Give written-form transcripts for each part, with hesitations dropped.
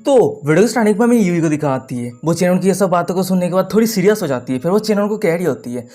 तो video starting में हमें यूवी को दिखाती है। वो चेनन की ये सब बातों को सुनने के बाद थोड़ी सीरियस हो जाती है। फिर वो चेनन को कह रही होती है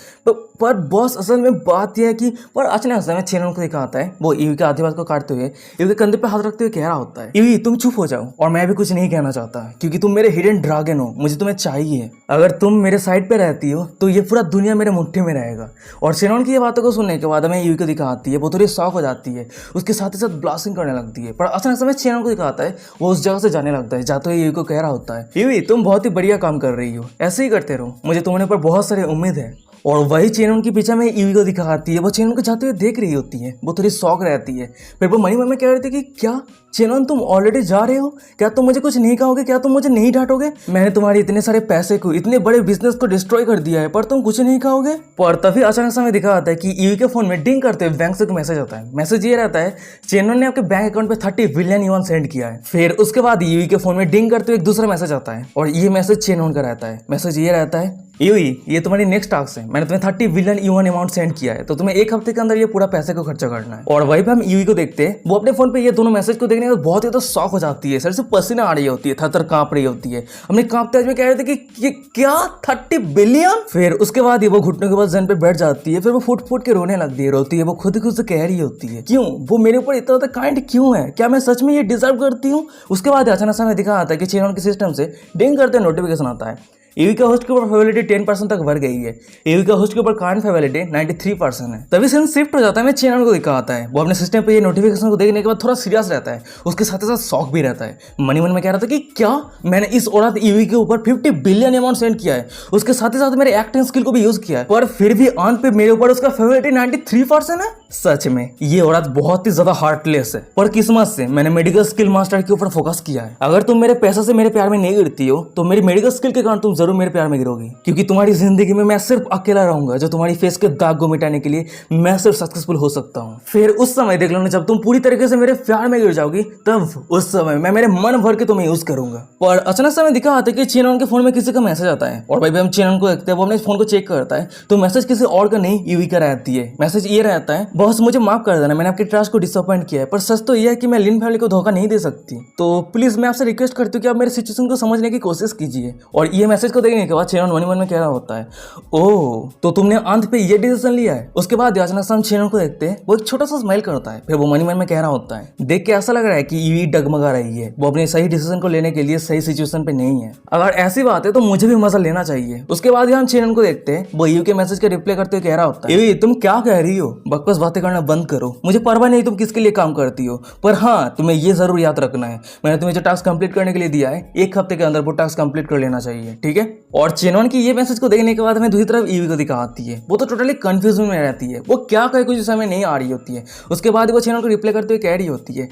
पर बॉस असल में बात यह है कि पर अचानक समय चेनन को दिखाता है वो यूवी के आधी बात को काटते हुए यूवी के कंधे पे हाथ रखते हुए कह रहा होता है, यूवी तुम चुप हो जाओ और मैं भी कुछ नहीं कहना चाहता क्योंकि तुम मेरे हिडन ड्रैगन हो, मुझे तुम्हें चाहिए। अगर तुम मेरे साइड पे रहती हो तो ये पूरा दुनिया मेरे मुट्ठी में रहेगा। और चेनन की ये बातों को सुनने के बाद हमें यूवी को दिखाती है वो थोड़ी शॉक हो जाती है, उसके साथ ही साथ ब्लास्टिंग करने लगती है। पर अचानक समय चेनन को दिखाता है वो उस जगह से जाने लगता है जाते हुए यूवी को कह रहा होता है, यूवी तुम बहुत ही बढ़िया काम कर रही हो, ऐसे ही करते रहो, मुझे तुम्हारे ऊपर बहुत सारी उम्मीद है। और वही चेनन के पीछे में यूवी को दिखाती है, वो चेनन को जाते हुए देख रही होती है, वो थोड़ी शौक रहती है। फिर वो मनी मन में कह रही थी कि क्या चेनन तुम ऑलरेडी जा रहे हो, क्या तुम मुझे कुछ नहीं कहोगे, क्या तुम मुझे नहीं डांटोगे? मैंने तुम्हारे इतने सारे पैसे को, इतने बड़े बिजनेस को डिस्ट्रॉय कर दिया है पर तुम कुछ नहीं कहोगे। पर तभी अचानक से हमें दिखा आता है कि यूवी के फोन में डिंग करते हुए बैंक से एक मैसेज आता है। मैसेज ये रहता है चेनन ने आपके बैंक अकाउंट पे 30 बिलियन युआन सेंड किया है। फिर उसके बाद यूवी के फोन में डिंग करते हुए एक दूसरा मैसेज आता है और ये मैसेज चेनन का रहता है। मैसेज ये रहता है, यूवी ये तुम्हारी नेक्स्ट टास्क है, मैंने तुम्हें 30 बिलियन युआन अमाउंट सेंड किया है तो तुम्हें एक हफ्ते के अंदर ये पूरा पैसे को खर्चा करना है। और वहीं पे हम यूवी को देखते हैं, वो अपने फोन पे ये दोनों मैसेज को देखने के बाद बहुत ही तो शॉक हो जाती है, सर से पसीना आ रही होती है, थर कांप रही होती है। हमने कांपते में कह रहे थे कि क्या 30 बिलियन। फिर उसके बाद ये वो घुटनों के बाद जन पे बैठ जाती है, फिर वो फुट फुट के रोने लगती है, रोती है, वो खुद से कह रही होती है क्यों वो मेरे ऊपर इतना ज्यादा काइंड क्यों है, क्या मैं सच में ये डिजर्व करती हूँ। उसके बाद अचानक से हमें दिखा आता है कि चेनन के सिस्टम से डिंग करते नोटिफिकेशन आता है, यूवी का होस्ट के ऊपर फेवरेटी 10% तक बढ़ गई है, यूवी का होस्ट के ऊपर करंट फेवरेटी 93% है। तभी सीन शिफ्ट हो जाता है, मैं चेनन को दिखाता है, वो अपने सिस्टम पे ये नोटिफिकेशन को देखने के बाद थोड़ा सीरियस रहता है, उसके साथ ही साथ शॉक भी रहता है। मनी मन में कह रहा था कि क्या मैंने इस औरत यूवी के ऊपर 50 बिलियन अमाउंट सेंड किया है, उसके साथ ही साथ मेरे एक्टिंग स्किल को भी यूज किया है, पर फिर भी अंत पे मेरे ऊपर उसका फेवरेटी 93% है। सच में ये औरत बहुत ही ज्यादा हार्टलेस है। पर किस्मत से मैंने मेडिकल स्किल मास्टर के ऊपर फोकस किया है। अगर तुम मेरे पैसे से मेरे प्यार में नहीं गिरती हो तो मेरी मेडिकल स्किल के कारण तुम जरूर मेरे प्यार में गिरोगी, क्योंकि तुम्हारी जिंदगी में मैं सिर्फ अकेला रहूंगा जो तुम्हारी फेस के दाग को मिटाने के लिए मैं सिर्फ सक्सेसफुल हो सकता हूँ। फिर उस समय देख लो ना, जब तुम पूरी तरीके से मेरे प्यार में गिर जाओगी तब उस समय मैं मेरे मन भर के तुम्हें यूज करूंगा। पर अचानक समय दिखा आता है कि चेनन के फोन में किसी का मैसेज आता है और भाई हम चेनन को देखते हैं, वो अपने फोन को चेक करता है तो मैसेज किसी और का नहीं यूवी का रहती है। मैसेज ये रहता है, बॉस मुझे माफ कर देना, मैंने आपके ट्रस्ट को डिसअपॉइंट किया है, पर सच तो यह है कि मैं लिन फैमिली को धोखा नहीं दे सकती, तो प्लीज मैं आपसे रिक्वेस्ट करती हूँ कि आप मेरे सिचुएशन को समझने की कोशिश कीजिए। और ये मैसेज को देखने के बाद चेनन मनी मन में कह रहा होता है, ओह तो तुमने अंत पे ये डिसीजन लिया है। उसके बाद अचानक से हम चेनन को देखते हैं, वो एक छोटा सा स्माइल करता है, फिर वो मनी मन में कह रहा होता है, देख के ऐसा लग रहा है कि यूवी डगमगा रही है, वो अपने सही डिसीजन को लेने के लिए सही सिचुएशन पे नहीं है। अगर ऐसी बात है तो मुझे भी मजा लेना चाहिए। उसके बाद हम चेनन को देखते हैं, वो यूवी के मैसेज का रिप्लाई करते हुए कह रहा होता है, यूवी तुम क्या कह रही हो, बकवास बातें करना बंद करो, मुझे परवाह नहीं तुम किसके लिए काम करती हो, पर हाँ तुम्हें ये जरूर याद रखना है मैंने तुम्हें जो टास्क कंप्लीट करने के लिए दिया है एक हफ्ते के अंदर वो टास्क कंप्लीट कर लेना चाहिए, ठीक है। और चेनन की ये मैसेज को देखने के बाद हमें दूसरी तरफ यूवी को दिखाती है, वो तो टोटली कंफ्यूजन में रहती है, वो क्या कहे कुछ समय नहीं आ रही होती है। उसके बाद वो चेनन को रिप्लाई करते हुए कह रही होती है,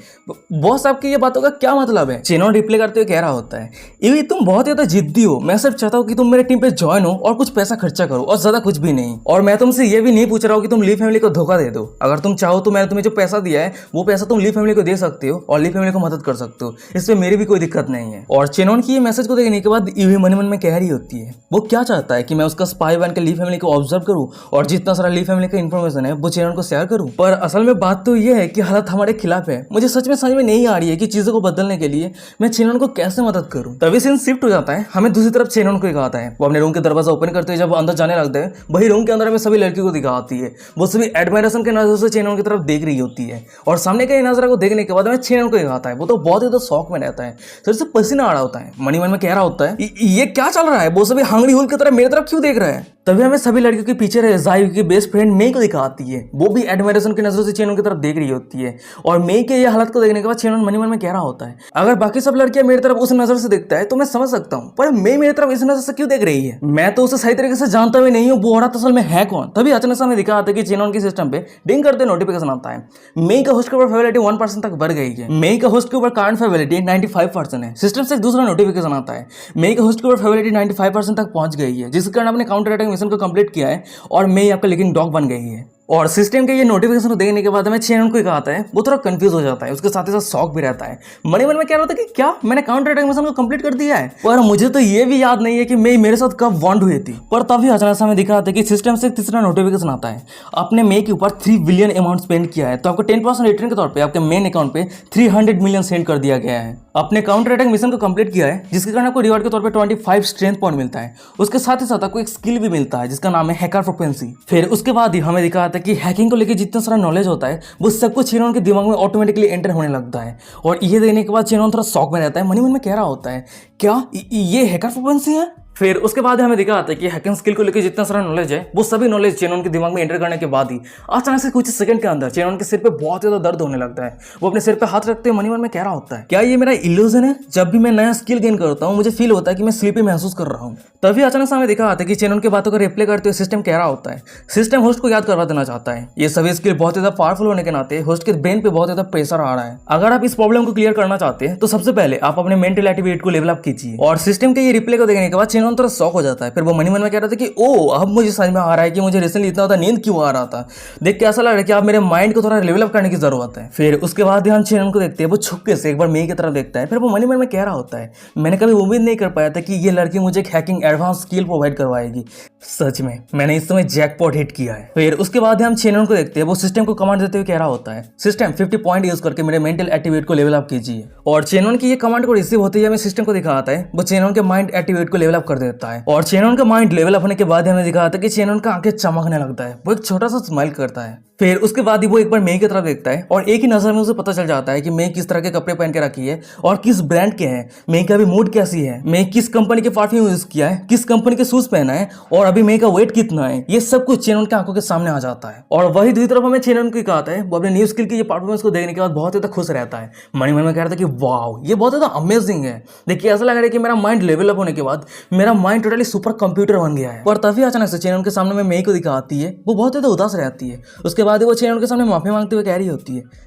बॉस आपकी ये बातों का क्या मतलब है। चेनन रिप्लाई करते हुए कह रहा होता है, यूवी तुम बहुत ज्यादा जिद्दी हो, मैं सिर्फ चाहता हूँ कि तुम मेरे टीम पे ज्वाइन हो और कुछ पैसा खर्चा करो और ज्यादा कुछ भी नहीं। और मैं तुमसे ये भी नहीं पूछ रहा हूँ कि तुम ली फैमिली को धोखा दे दो, अगर तुम चाहो तो मैंने तुम्हें जो पैसा दिया है वो पैसा तुम ली फैमिली को दे सकते हो और ली फैमिली को मदद कर सकते हो, इसमें मेरी भी कोई दिक्कत नहीं है। और चेनन की ये मैसेज को देखने के बाद यूवी मन में कह रही होती है, वो क्या चाहता है कि मैं उसका स्पाई बन के ली फैमिली को ऑब्जर्व करूं और जितना सारा ली फैमिली का इन्फॉर्मेशन है वो चेनन को शेयर करूं। पर असल में बात तो ये है कि हालत हमारे खिलाफ है, मुझे सच में समझ में नहीं आ रही है कि चीजों को बदलने के लिए मैं चेनन को कैसे मदद करूं। तभी सीन शिफ्ट हो जाता है, हमें दूसरी तरफ चेनन को दिखाता है, वो अपने रूम के दरवाजा ओपन करते हुए जब अंदर जाने लगता है, वही रूम के अंदर हमें सभी लड़कियों को दिखाती है, वो सभी एडमायरेशन के नजर से चेनन की तरफ देख रही होती है। और सामने के नजर को देखने के बाद हमें चेनन को दिखाता है, वो तो बहुत ही तो शौक में रहता है, सिर से पसीना आ रहा होता है। मनी मन में कह रहा होता है, ये क्या चल रहा है, वो सभी हंगरी हुल की तरह मेरी तरफ क्यों देख रहा है। तभी हमें सभी लड़कियों के पीछे रहे जाई की बेस्ट फ्रेंड मे को दिखाती है, वो भी एडमायरेशन की नजरों से चेनन की तरफ देख रही होती है। और मे के ये हालत को देखने के बाद चेनन मनी मन में कह रहा होता है, अगर बाकी सब लड़कियां मेरी तरफ उस नजर से देखता है तो मैं समझ सकता हूँ, पर मे मेरी तरफ इस नजर से क्यों देख रही है, मैं तो उसे सही तरीके से जानता भी नहीं हूँ वो औरत असल में है कौन। तभी अचानक से हमें दिखा आता है कि चेनन के सिस्टम पे डिंग करते नोटिफिकेशन आता है, मे का होस्ट के ऊपर फेवरेटी 1% तक बढ़ गई है, मे का होस्ट के ऊपर करंट फेवरेटी 95% है। सिस्टम से एक दूसरा नोटिफिकेशन आता है, मे का होस्ट के ऊपर फेवरेटी 95% तक पहुंच गई है, जिसके कारण अपने काउंटर अटैक मिशन को कंप्लीट किया है और मे आपका लिविंग डॉग बन गई है। और सिस्टम के ये नोटिफिकेशन को देखने के बाद हमें चेनन को कहा है, वो थोड़ा कंफ्यूज हो जाता है, उसके साथ ही साथ शॉक भी रहता है। मनी मन में क्या होता है कि क्या मैंने काउंटर अटैक मिशन को कंप्लीट कर दिया है, पर मुझे तो ये भी याद नहीं है कि मे मेरे साथ कब बॉन्ड हुई थी। पर तभी अचानक से हमें दिखाता है कि सिस्टम से एक तीसरा नोटिफिकेशन आता है, आपने मे के ऊपर 3 बिलियन अमाउंट स्पेंड किया है, तो आपको 10% रिटर्न के तौर पर आपके मेन अकाउंट पे 300 मिलियन सेंड कर दिया गया है। अपने काउंटर अटैक मिशन को कंप्लीट किया है, जिसके कारण आपको रिवार्ड के तौर पे 25 स्ट्रेंथ पॉइंट मिलता है। उसके साथ ही साथ आपको एक स्किल भी मिलता है जिसका नाम है हैकर फ्रिक्वेंसी। फिर उसके बाद ही हमें दिखा था कि हैकिंग को लेकर जितना सारा नॉलेज होता है वो सब कुछ चेनॉन के दिमाग में ऑटोमेटिकली एंटर होने लगता है। और ये देने के बाद चेनॉन थोड़ा शॉक में रहता है, मन में कह रहा होता है क्या ये हैकर फ्रिक्वेंसी है। फिर उसके बाद हमें दिखा आता है कि हैकिंग स्किल को लेकर जितना सारा नॉलेज है वो सभी नॉलेज चेनॉन के दिमाग में एंटर करने के बाद ही अचानक से कुछ सेकंड के अंदर चेनॉन के सिर पे बहुत ज्यादा दर्द होने लगता है। वो अपने सिर पे हाथ रखते हुए मन में कह रहा होता है क्या ये मेरा इल्यूजन है। जब भी मैं नया स्किल गेन करता हूँ मुझे फील होता है कि मैं स्लीपी महसूस कर रहा हूँ। तभी अचानक से हमें दिखा आता है कि चेनॉन की बातों को रिप्ले करते हुए सिस्टम कह रहा होता है, सिस्टम होस्ट को याद करवा देना चाहता है। ये सभी स्किल बहुत ज्यादा पावरफुल होने के नाते होस्ट के ब्रेन पे बहुत ज्यादा प्रेशर आ रहा है। अगर आप इस प्रॉब्लम को क्लियर करना चाहते हैं तो सबसे पहले आप अपने मेंटल एक्टिविटी को लेवल अप कीजिए। और सिस्टम के ये रिप्ले को देखने के बाद चेनॉन थोड़ा शॉक हो जाता है। फिर वो मन में कह रहा था कि ओ अब मुझे समझ में आ रहा है कि मुझे रिसेंटली इतना ज्यादा नींद क्यों आ रहा था। देख के ऐसा लग रहा है कि आप मेरे माइंड को थोड़ा लेवल अप करने की जरूरत है। फिर उसके बाद हम चेनॉन को देखते हैं, वो छुपके से एक बार मेई की तरफ देखता है। फिर वो मन में कह रहा होता है मैंने कभी उम्मीद नहीं कर पाया था कि ये लड़की मुझे एक हैकिंग एडवांस स्किल प्रोवाइड करवाएगी। सच में मैंने इस समय जैकपॉट हिट किया है। फिर उसके बाद हम चेनॉन को देखते हैं, वो सिस्टम को कमांड देते हुए कह रहा होता है सिस्टम 50 पॉइंट यूज करके मेरे मेंटल एक्टिविटी को लेवल अप कीजिए। और चेनॉन की ये कमांड को रिसीव होते ही हमें सिस्टम को दिखाता है, वो चेनॉन के माइंड एक्टिविटी को लेवल अप कर देता है। और चेनॉन का माइंड लेवल अप होने के बाद हमें दिखाता है कि चेनॉन का आंखें चमकने लगता है, वो एक छोटा सा स्माइल करता है। फिर उसके बाद ही वो एक बार मेई की तरफ देखता है और एक ही नजर में उसे पता चल जाता है कि मेई किस तरह के कपड़े पहन के रखी है और किस ब्रांड के हैं, मेई का भी मूड कैसी है, मेई किस कंपनी के परफ्यूम यूज किया है, किस कंपनी के शूज पहना है और अभी मेई का वेट कितना है। ये सब कुछ चेनॉन की आंखों के सामने आ जाता है। और वही दूसरी तरफ हमें चेनॉन को कहता है वो अपने न्यू स्किल की ये परफॉर्मेंस को देखने के बाद बहुत ज्यादा खुश रहता है। मन में कह रहा था कि वाओ ये बहुत ज्यादा अमेजिंग है। देखिए ऐसा लग रहा है कि मेरा माइंड लेवल अप होने के बाद मेरा माइंड टोटली सुपर कंप्यूटर बन गया है। और तभी अचानक से चेनॉन के सामने में मेई को दिखाती है, वो बहुत ज्यादा उदास रहती है। उसके बाद वो चेनॉन के सामने माफी मांगते हुए कह रही होती है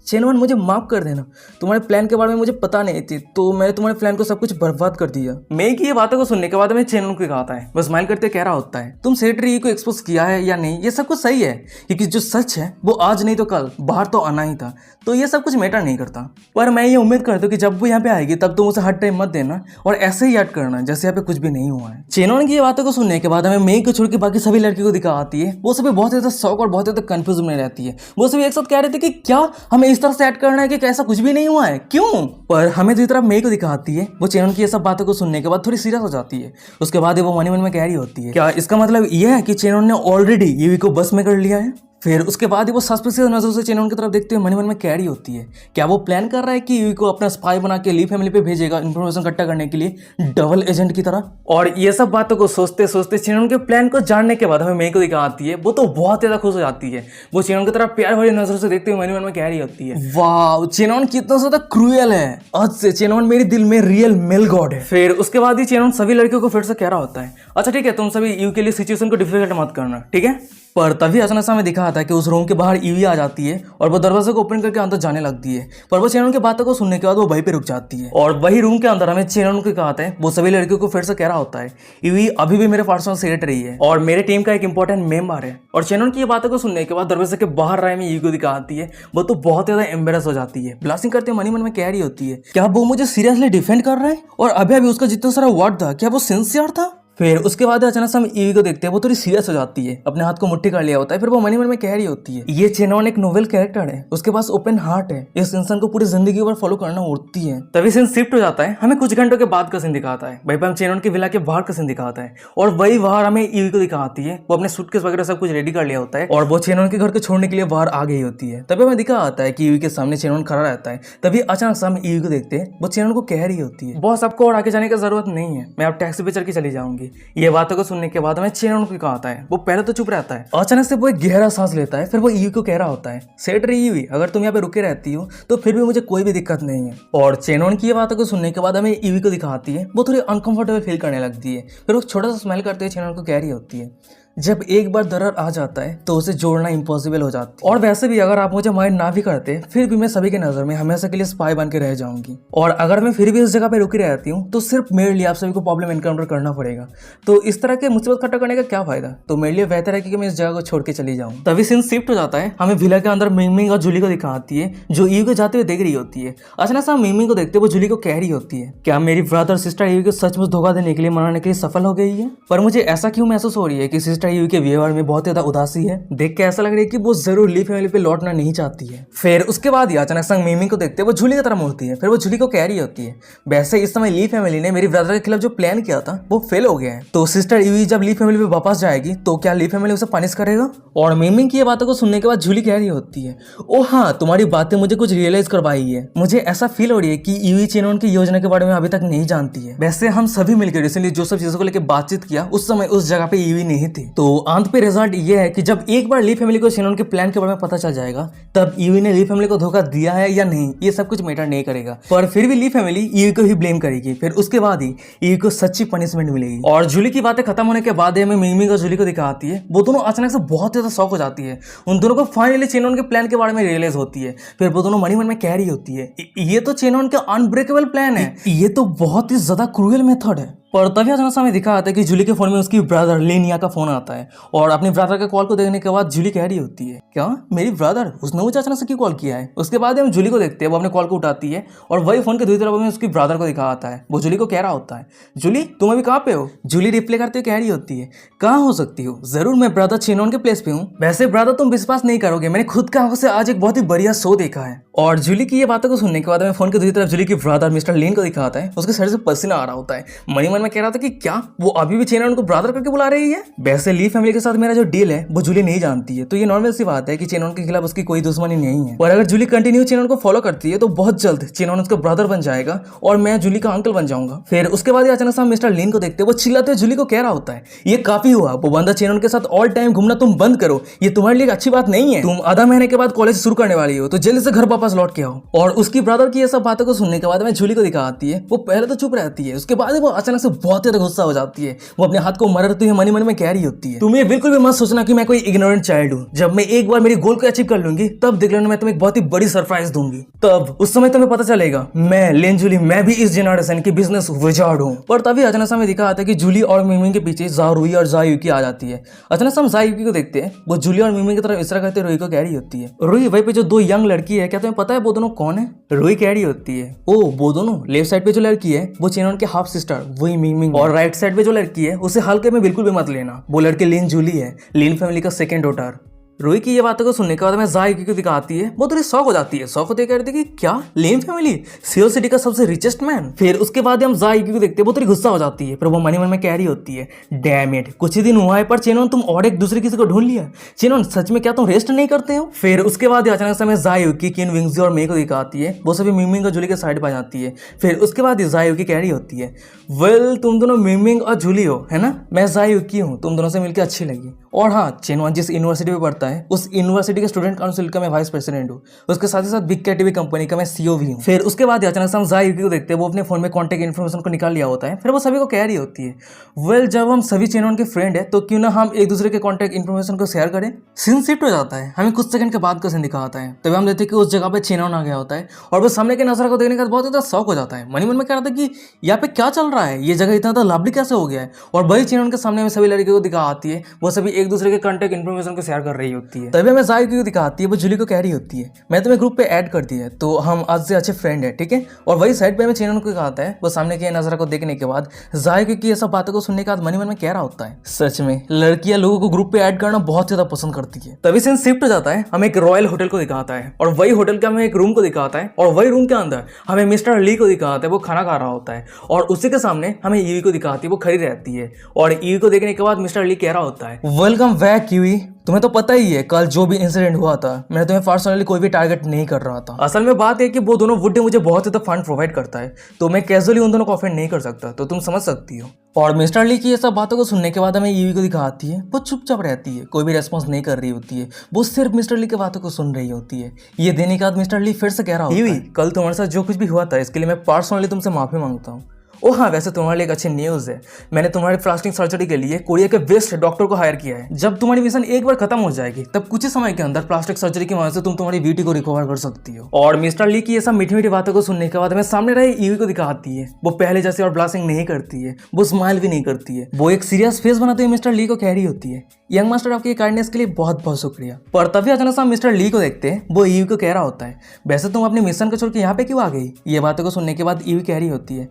चेनॉन मुझे माफ कर देना, तुम्हारे प्लान के बारे में मुझे पता नहीं थी तो मैंने तुम्हारे प्लान को सब कुछ बर्बाद कर दिया। मेई की ये बातों को सुनने के बाद हमें चेनॉन को कहता है, वो स्माइल करते कह रहा होता है तुम सेक्रेटरी को एक्सपोज किया है या नहीं ये सब कुछ सही है, क्योंकि जो सच है वो आज नहीं तो कल बाहर तो आना ही था, तो ये सब कुछ मैटर नहीं करता। पर मैं ये उम्मीद करता हूँ कि जब वो यहाँ पे आएगी तब तुम उसे हर टाइम मत देना और ऐसे ही याद करना जैसे यहाँ पे कुछ भी नहीं हुआ है। चेनॉन की ये बातों को सुनने के बाद हमें मेई को छोड़ के बाकी सभी लड़कियों को दिखा आती है, वो सभी बहुत ज्यादा शौक और बहुत ज्यादा कंफ्यूज में रहती है। वो सभी एक साथ कह रहे थे कि क्या हमें इस तरह से ऐड करना है कि ऐसा कुछ भी नहीं हुआ है क्यों। पर हमें दूसरी तरफ मेई को दिखाती है, वो चेनॉन की ये सब बातों को सुनने के बाद थोड़ी सीरियस हो जाती है। उसके बाद वो मन में कह रही होती है क्या इसका मतलब ये है कि चेनॉन ने ऑलरेडी यूवी को बस में कर लिया है। फिर उसके बाद ही वो सस्पिशियस नजरों से चेनॉन की तरफ देखते हुए मन में कह रही होती है क्या वो प्लान कर रहा है कि यूवी को अपना स्पाई बना के ली फैमिली पे भेजेगा इन्फॉर्मेशन इकट्ठा करने के लिए डबल एजेंट की तरह। और ये सब बातों को सोचते सोचते चेनॉन के प्लान को जानने के बाद हमें मेई को दिखाती है, वो तो बहुत ज्यादा खुश हो जाती है। वो चेनॉन की तरफ प्यार भरी नजरों से देखते हुए मन में कह रही होती है वाह चेनॉन कितना ज्यादा क्रूएल है, आज से चेनॉन मेरे दिल में रियल मेल गॉड है। फिर उसके बाद ही चेनॉन सभी लड़कियों को फिर से कह रहा होता है अच्छा ठीक है तुम सभी यू के लिए सिचुएशन को डिफिकल्ट मत करना ठीक है। पर तभी अचानक से हमें दिखा था कि उस रूम के बाहर ईवी आ जाती है और वो दरवाजे को ओपन करके अंदर जाने लगती है। पर वो चेनॉन की बातों को सुनने के बाद वो वहीं पे रुक जाती है। और वही रूम के अंदर हमें चेनॉन को कहा है, वो सभी लड़कियों को फिर से कह रहा होता है ईवी अभी भी मेरे पर्सनल सेक्रेटरी है और मेरे टीम का एक इंपॉर्टेंट मेंबर है। और चेनॉन की ये बातों को सुनने के बाद दरवाजे के बाहर राय में ईवी को दिखाती है, वो तो बहुत ज्यादा एम्बेरस हो जाती है। ब्लास्टिंग करते मन में कह रही होती है क्या वो मुझे सीरियसली डिफेंड कर रहा है और अभी अभी उसका जितना सारा वर्ड था क्या वो सिंसियर था। फिर उसके बाद अचानक से हम ईवी को देखते हैं, वो थोड़ी सीरियस हो जाती है, अपने हाथ को मुट्ठी कर लिया होता है। फिर वो मन में कह रही होती है ये चेनॉन एक नोवेल कैरेक्टर है, उसके पास ओपन हार्ट है, इस इंसान को पूरी जिंदगी भर फॉलो करना उड़ती है। तभी सीन शिफ्ट हो जाता है, हमें कुछ घंटों के बाद का सीन दिखाता है। वहीं पर हम चेनॉन के विला के बाहर का सीन दिखाता है और वही बाहर हमें ईवी को दिखाती है, वो अपने सूटकेस वगैरह सब कुछ रेडी कर लिया होता है और वो चेनॉन के घर को छोड़ने के लिए बाहर आ गई होती है। तभी हमें दिखा आता है कि ईवी के सामने चेनॉन खड़ा रहता है। तभी अचानक से हम ईवी को देखते हैं, वो चेनॉन को कह रही होती है बॉस आपको और आगे जाने की जरूरत नहीं है, मैं अब टैक्सी पे चल के चली जाऊंगी। ये बातों को सुनने के बाद हमें चेनॉन को कहता है, वो पहले तो चुप रहता है, अचानक से वो एक गहरा सांस लेता है। फिर वो ईवी को कह रहा होता है सेक्रेटरी ईवी अगर तुम यहाँ पे रुके रहती हो तो फिर भी मुझे कोई भी दिक्कत नहीं है। और चेनॉन की ये बातों को सुनने के बाद हमें ईवी को दिखाती है, वो थोड़ी अनकंफर्टेबल फील करने लगती है। फिर वो छोटा सा स्माइल करते हुए चेनॉन को कह रही होती है जब एक बार दरार आ जाता है तो उसे जोड़ना इम्पॉसिबल हो जाता है और वैसे भी अगर आप मुझे माइंड ना भी करते फिर भी मैं सभी के नजर में हमेशा के लिए स्पाई बन के रह जाऊंगी और अगर मैं फिर भी इस जगह पे रुकी रहती हूँ तो सिर्फ मेरे लिए आप सभी को प्रॉब्लम एनकाउंटर करना पड़ेगा। तो इस तरह के मुसीबत खट्टा करने का क्या फायदा, तो मेरे लिए बेहतर है कि मैं इस जगह को छोड़ के चली जाऊँ। तभी सीन शिफ्ट हो जाता है, हमें विला के अंदर मिंगमिंग और जूली को दिखाती है जो ईवी को जाते हुए देख रही होती है। अचानक से हम मिंगमिंग को देखते हुए जूली को कह रही होती है क्या मेरी ब्रदर सिस्टर ईवी को सचमुच धोखा देने के लिए मनाने के लिए सफल हो गई है। पर मुझे ऐसा क्यों महसूस हो रही है कि सिस्टर मिस्टर यूवी के व्यवहार में बहुत ज्यादा उदासी है। देख के ऐसा लग रहा है कि वो जरूर ली फैमिली पे लौटना नहीं चाहती है। फिर उसके बाद ही अचानक संग मिमी को देखते वो झूली की तरह मुड़ती है, फिर वो झूली को कह रही होती है, वैसे इस समय ली फैमिली ने मेरी ब्रदर के खिलाफ जो प्लान किया था वो फेल हो गया है, तो सिस्टर यूवी जब ली फैमिली पे वापस जाएगी तो क्या ली फैमिली उसे पनिश करेगा? और मिमी की ये बातों को सुनने के बाद झूली कह रही होती है, ओ हाँ, तुम्हारी बातें मुझे कुछ रियलाइज करवाई है। मुझे ऐसा फील हो रही है कि यूवी चेनोन की योजना के बारे में अभी तक नहीं जानती है। वैसे हम सभी मिलकर रिसेंटली जो सब चीजों को लेकर बातचीत किया उस समय उस जगह पे यूवी नहीं थी। तो अंत पे रिजल्ट ये है कि जब एक बार ली फैमिली को चेनोन के प्लान के बारे में पता चल जाएगा तब यूवी ने ली फैमिली को धोखा दिया है या नहीं ये सब कुछ मैटर नहीं करेगा, पर फिर भी ली फैमिली यूवी को ही ब्लेम करेगी। फिर उसके बाद ही यूवी को सच्ची पनिशमेंट मिलेगी। और जूली की बातें खत्म होने के बाद हमें मिमी को जूली को दिखाती है, वो दोनों अचानक से बहुत ज्यादा शॉक हो जाती है। उन दोनों को फाइनली चेनोन के प्लान के बारे में रियलाइज होती है। फिर वो दोनों मन में कह रही होती है, ये तो चेनोन का अनब्रेकेबल प्लान है, ये तो बहुत ही ज्यादा क्रूएल मेथड है। पर तभी अचानक हमें दिखा आता है कि जूली के फोन में उसकी ब्रदर लेनिया का फोन आता है और अपनी ब्रदर के कॉल को देखने के बाद जूली कह रही होती है, क्या मेरी ब्रदर, उसने मुझे अचानक से क्यों कॉल किया है? उसके बाद हम जूली को देखते हैं, वो अपने कॉल को उठाती है और वही फोन के दूसरी तरफ में उसकी ब्रदर को दिखा आता है। वो जूली को कह रहा होता है, जूली तुम अभी कहाँ पे हो? जूली रिप्लाई करते हुए कह रही होती है, कहाँ हो सकती हो, जरूर मैं ब्रदर चेनोन के प्लेस पे हूँ। वैसे ब्रदर तुम विश्वास नहीं करोगे, मैंने खुद का आंखों से आज एक बहुत ही बढ़िया शो देखा है। और जूली की ये बातों को सुनने के बाद हमें फोन के दूसरी तरफ जूली की ब्रदर मिस्टर लेन को दिखाता है। उसके सर से पसीना आ रहा होता है। मन में कह रहा था कि क्या वो अभी भी चेनोन को ब्रदर करके बुला रही है? वैसे ली फैमिली के साथ मेरा जो डील है वो जूली नहीं जानती है, तो ये नॉर्मल सी बात है कि चेनोन के खिलाफ उसकी कोई दुश्मनी नहीं है। और अगर जूली कंटिन्यू चेनोन को फॉलो करती है तो बहुत जल्द चेनोन उसका ब्रदर बन जाएगा और मैं जूली का अंकल बन जाऊंगा। फिर उसके बाद अचानक से हम मिस्टर लेन को देखते हैं, वो चिल्लाते हुए जूली को कह रहा होता है, ये काफी हुआ, वो बंदा चेनोन के साथ ऑल टाइम घूमना तुम बंद करो, ये तुम्हारे लिए अच्छी बात नहीं है। तुम आधा महीने के बाद कॉलेज शुरू करने वाली हो तो जल्दी से घर वापस लौट के आओ। और उसकी ब्रदर की ये सब बातों को सुनने के बाद मैं जूली को दिखाती है, वो पहले तो चुप रहती है, उसके बाद वो अचानक से बहुत ज्यादा गुस्सा हो जाती है। वो अपने हाथ को मरते हुए मन में कह रही होती है, तुम्हें बिल्कुल भी मत सोचना कि मैं कोई इग्नोरेंट चाइल्ड हूँ। जब मैं एक बार मेरी गोल को अचीव कर लूंगी तब देख लेना, मैं तुम्हें एक बहुत ही बड़ी सरप्राइज दूंगी। तब उस समय तुम्हें पता चलेगा मैं लेन जूली, मैं भी इस जनरेशन की बिजनेस विजार्ड हूँ। पर तभी अचानक से हमें दिखा आता है कि जूली और मिमी के पीछे जारुई और जायुकी आ जाती है। अचानक से हम जायुकी को देखते हैं, वो जूली और मिमी की तरफ इशारा करते रुई को कह रही होती है, रुई वहीं पे जो दो यंग लड़की है, क्या तुम्हें पता है वो दोनों कौन है? रुई कह रही होती है, ओ वो दोनों, लेफ्ट साइड पे जो लड़की है वो चेनोन के हाफ सिस्टर वही मिमी, और राइट साइड पे जो लड़की है उसे हल्के में बिल्कुल भी मत लेना, वो लड़की लेन जूली है, लेन फैमिली का सेकंड डॉटर। रोई की ये बातों को सुनने के बाद मैं जायुकी को दिखाती है, वो थोड़ी शॉक हो जाती है। शॉक होते कहती है कि क्या लेन फैमिली, सियोल सिटी का सबसे रिचेस्ट मैन। फिर उसके बाद हम जायुकी को देखते हैं, वो थोड़ी गुस्सा हो जाती है, पर वो मन में कह रही होती है, डैम इट, कुछ ही दिन हुआ है पर चेनोन तुम और एक दूसरे किसी को ढूंढ लिया। चेनोन सच में क्या तुम रेस्ट नहीं करते हो? फिर उसके बाद अचानक से मैं जायुकी किन विंग्जी और मे को दिखाती है, वो सभी मिमिंग और जूली के साइड पर जाती है। फिर उसके बाद जायुकी कह रही होती है, वेल तुम दोनों मिमिंग और जूली हो है ना, मैं जायुकी हूँ, तुम दोनों से मिलकर अच्छी लगी। और हाँ, चेनोन जिस यूनिवर्सिटी में पढ़ता है उस यूनिवर्सिटी के स्टूडेंट काउंसिल का मैं वाइस प्रेसिडेंट हूँ, उसके साथ ही साथ बिग कैट टीवी कंपनी का मैं सीईओ भी हूँ। फिर उसके बाद अचानक से हम जायुकी को देखते हैं, वो अपने फोन में कॉन्टेक्ट इन्फॉर्मेशन को निकाल लिया होता है। फिर वो सभी को कह रही होती है, वेल जब हम सभी चेनोन के फ्रेंड है तो क्यों ना हम एक दूसरे के कॉन्टेक्ट इन्फॉर्मेशन को शेयर करें। सीन शिफ्ट हो जाता है, हमें कुछ सेकंड के बाद का सीन दिखाता है, तभी हम देखते हैं कि उस जगह पे चेनोन आ गया होता है और वो सामने के नजर को देखने का बहुत ज्यादा शौक हो जाता है। मन में कह रहा था कि यहाँ पे क्या चल रहा है, ये जगह इतना ज्यादा लवली कैसे हो गया है। और वही चेनोन के सामने में सभी लड़कियों को दिखा आती है, वो सभी एक दूसरे के कॉन्टेक्ट इन्फॉर्मेशन को शेयर कर रही होती है। तभी हमें जायुकी को दिखाती है, वो जूली को कह रही होती है, मैं तुम्हें ग्रुप पे ऐड कर दिया है तो हम आज से अच्छे फ्रेंड है, ठीक है। और वही साइड पे हमें चेनोन को कहता है, वो सामने के नजर को देखने के बाद जायुकी की ये सब बातों को सुनने के बाद मन में कह रहा होता है, सच में लड़कियां लोगों को ग्रुप पे ऐड करना बहुत ज्यादा पसंद करती है। तभी सीन शिफ्ट हो जाता है, हमें एक रॉयल होटल को दिखाता है और वही होटल का हमें एक रूम को दिखाता है और वही रूम के अंदर हमें मिस्टर ली को दिखाता है, वो खाना खा रहा होता है और उसी के सामने हमें यूवी को दिखाती है, वो खड़ी रहती है और यूवी को देखने के बाद मिस्टर ली कह रहा होता है, वेलकम बैक यूवी, तुम्हें तो पता ही है कल जो भी इंसिडेंट हुआ था मैंने तुम्हें पर्सनली कोई भी टारगेट नहीं कर रहा था। असल में बात है कि वो दोनों वुड मुझे बहुत ज्यादा फंड प्रोवाइड करता है तो मैं कैजुअली उन दोनों को ऑफेंड नहीं कर सकता, तो तुम समझ सकती हो। और मिस्टर ली की ये सब बातों को सुनने के बाद हमें यूवी को दिखाती है, वो चुपचाप रहती है, कोई भी रेस्पॉन्स नहीं कर रही होती है, वो सिर्फ मिस्टर ली की बातों को सुन रही होती है। ये देने के बाद मिस्टर ली फिर से कह रहा होता है, यूवी कल तुम्हारे साथ जो कुछ भी हुआ था इसके लिए मैं पर्सनली तुमसे माफी मांगता हूँ। ओ हाँ, वैसे तुम्हारे लिए एक अच्छी न्यूज़ है, मैंने तुम्हारी प्लास्टिक सर्जरी के लिए कोरिया के बेस्ट डॉक्टर को हायर किया है। जब तुम्हारी मिशन एक बार खत्म हो जाएगी तब कुछ ही समय के अंदर प्लास्टिक सर्जरी की मदद से तुम तुम्हारी ब्यूटी को रिकवर कर सकती हो। और मिस्टर ली की ये सब मीठी मीठी बातों को सुनने के बाद हमें सामने रहे यूवी को दिखाती है, वो पहले जैसे और ब्लास्टिंग नहीं करती है, वो स्माइल भी नहीं करती है, वो एक सीरियस फेस बनाते हुए मिस्टर ली को कह रही होती है, यंग मास्टर आपकी काइंडनेस के लिए बहुत बहुत शुक्रिया। पर तभी अचानक से हम मिस्टर ली को देखते हैं। वो ईवी को कह रहा होता है, वैसे तुम अपने मिशन को छोड़ के यहाँ पे क्यों आ गई? ये बातों को सुनने के बाद ईवी कह रही होती है,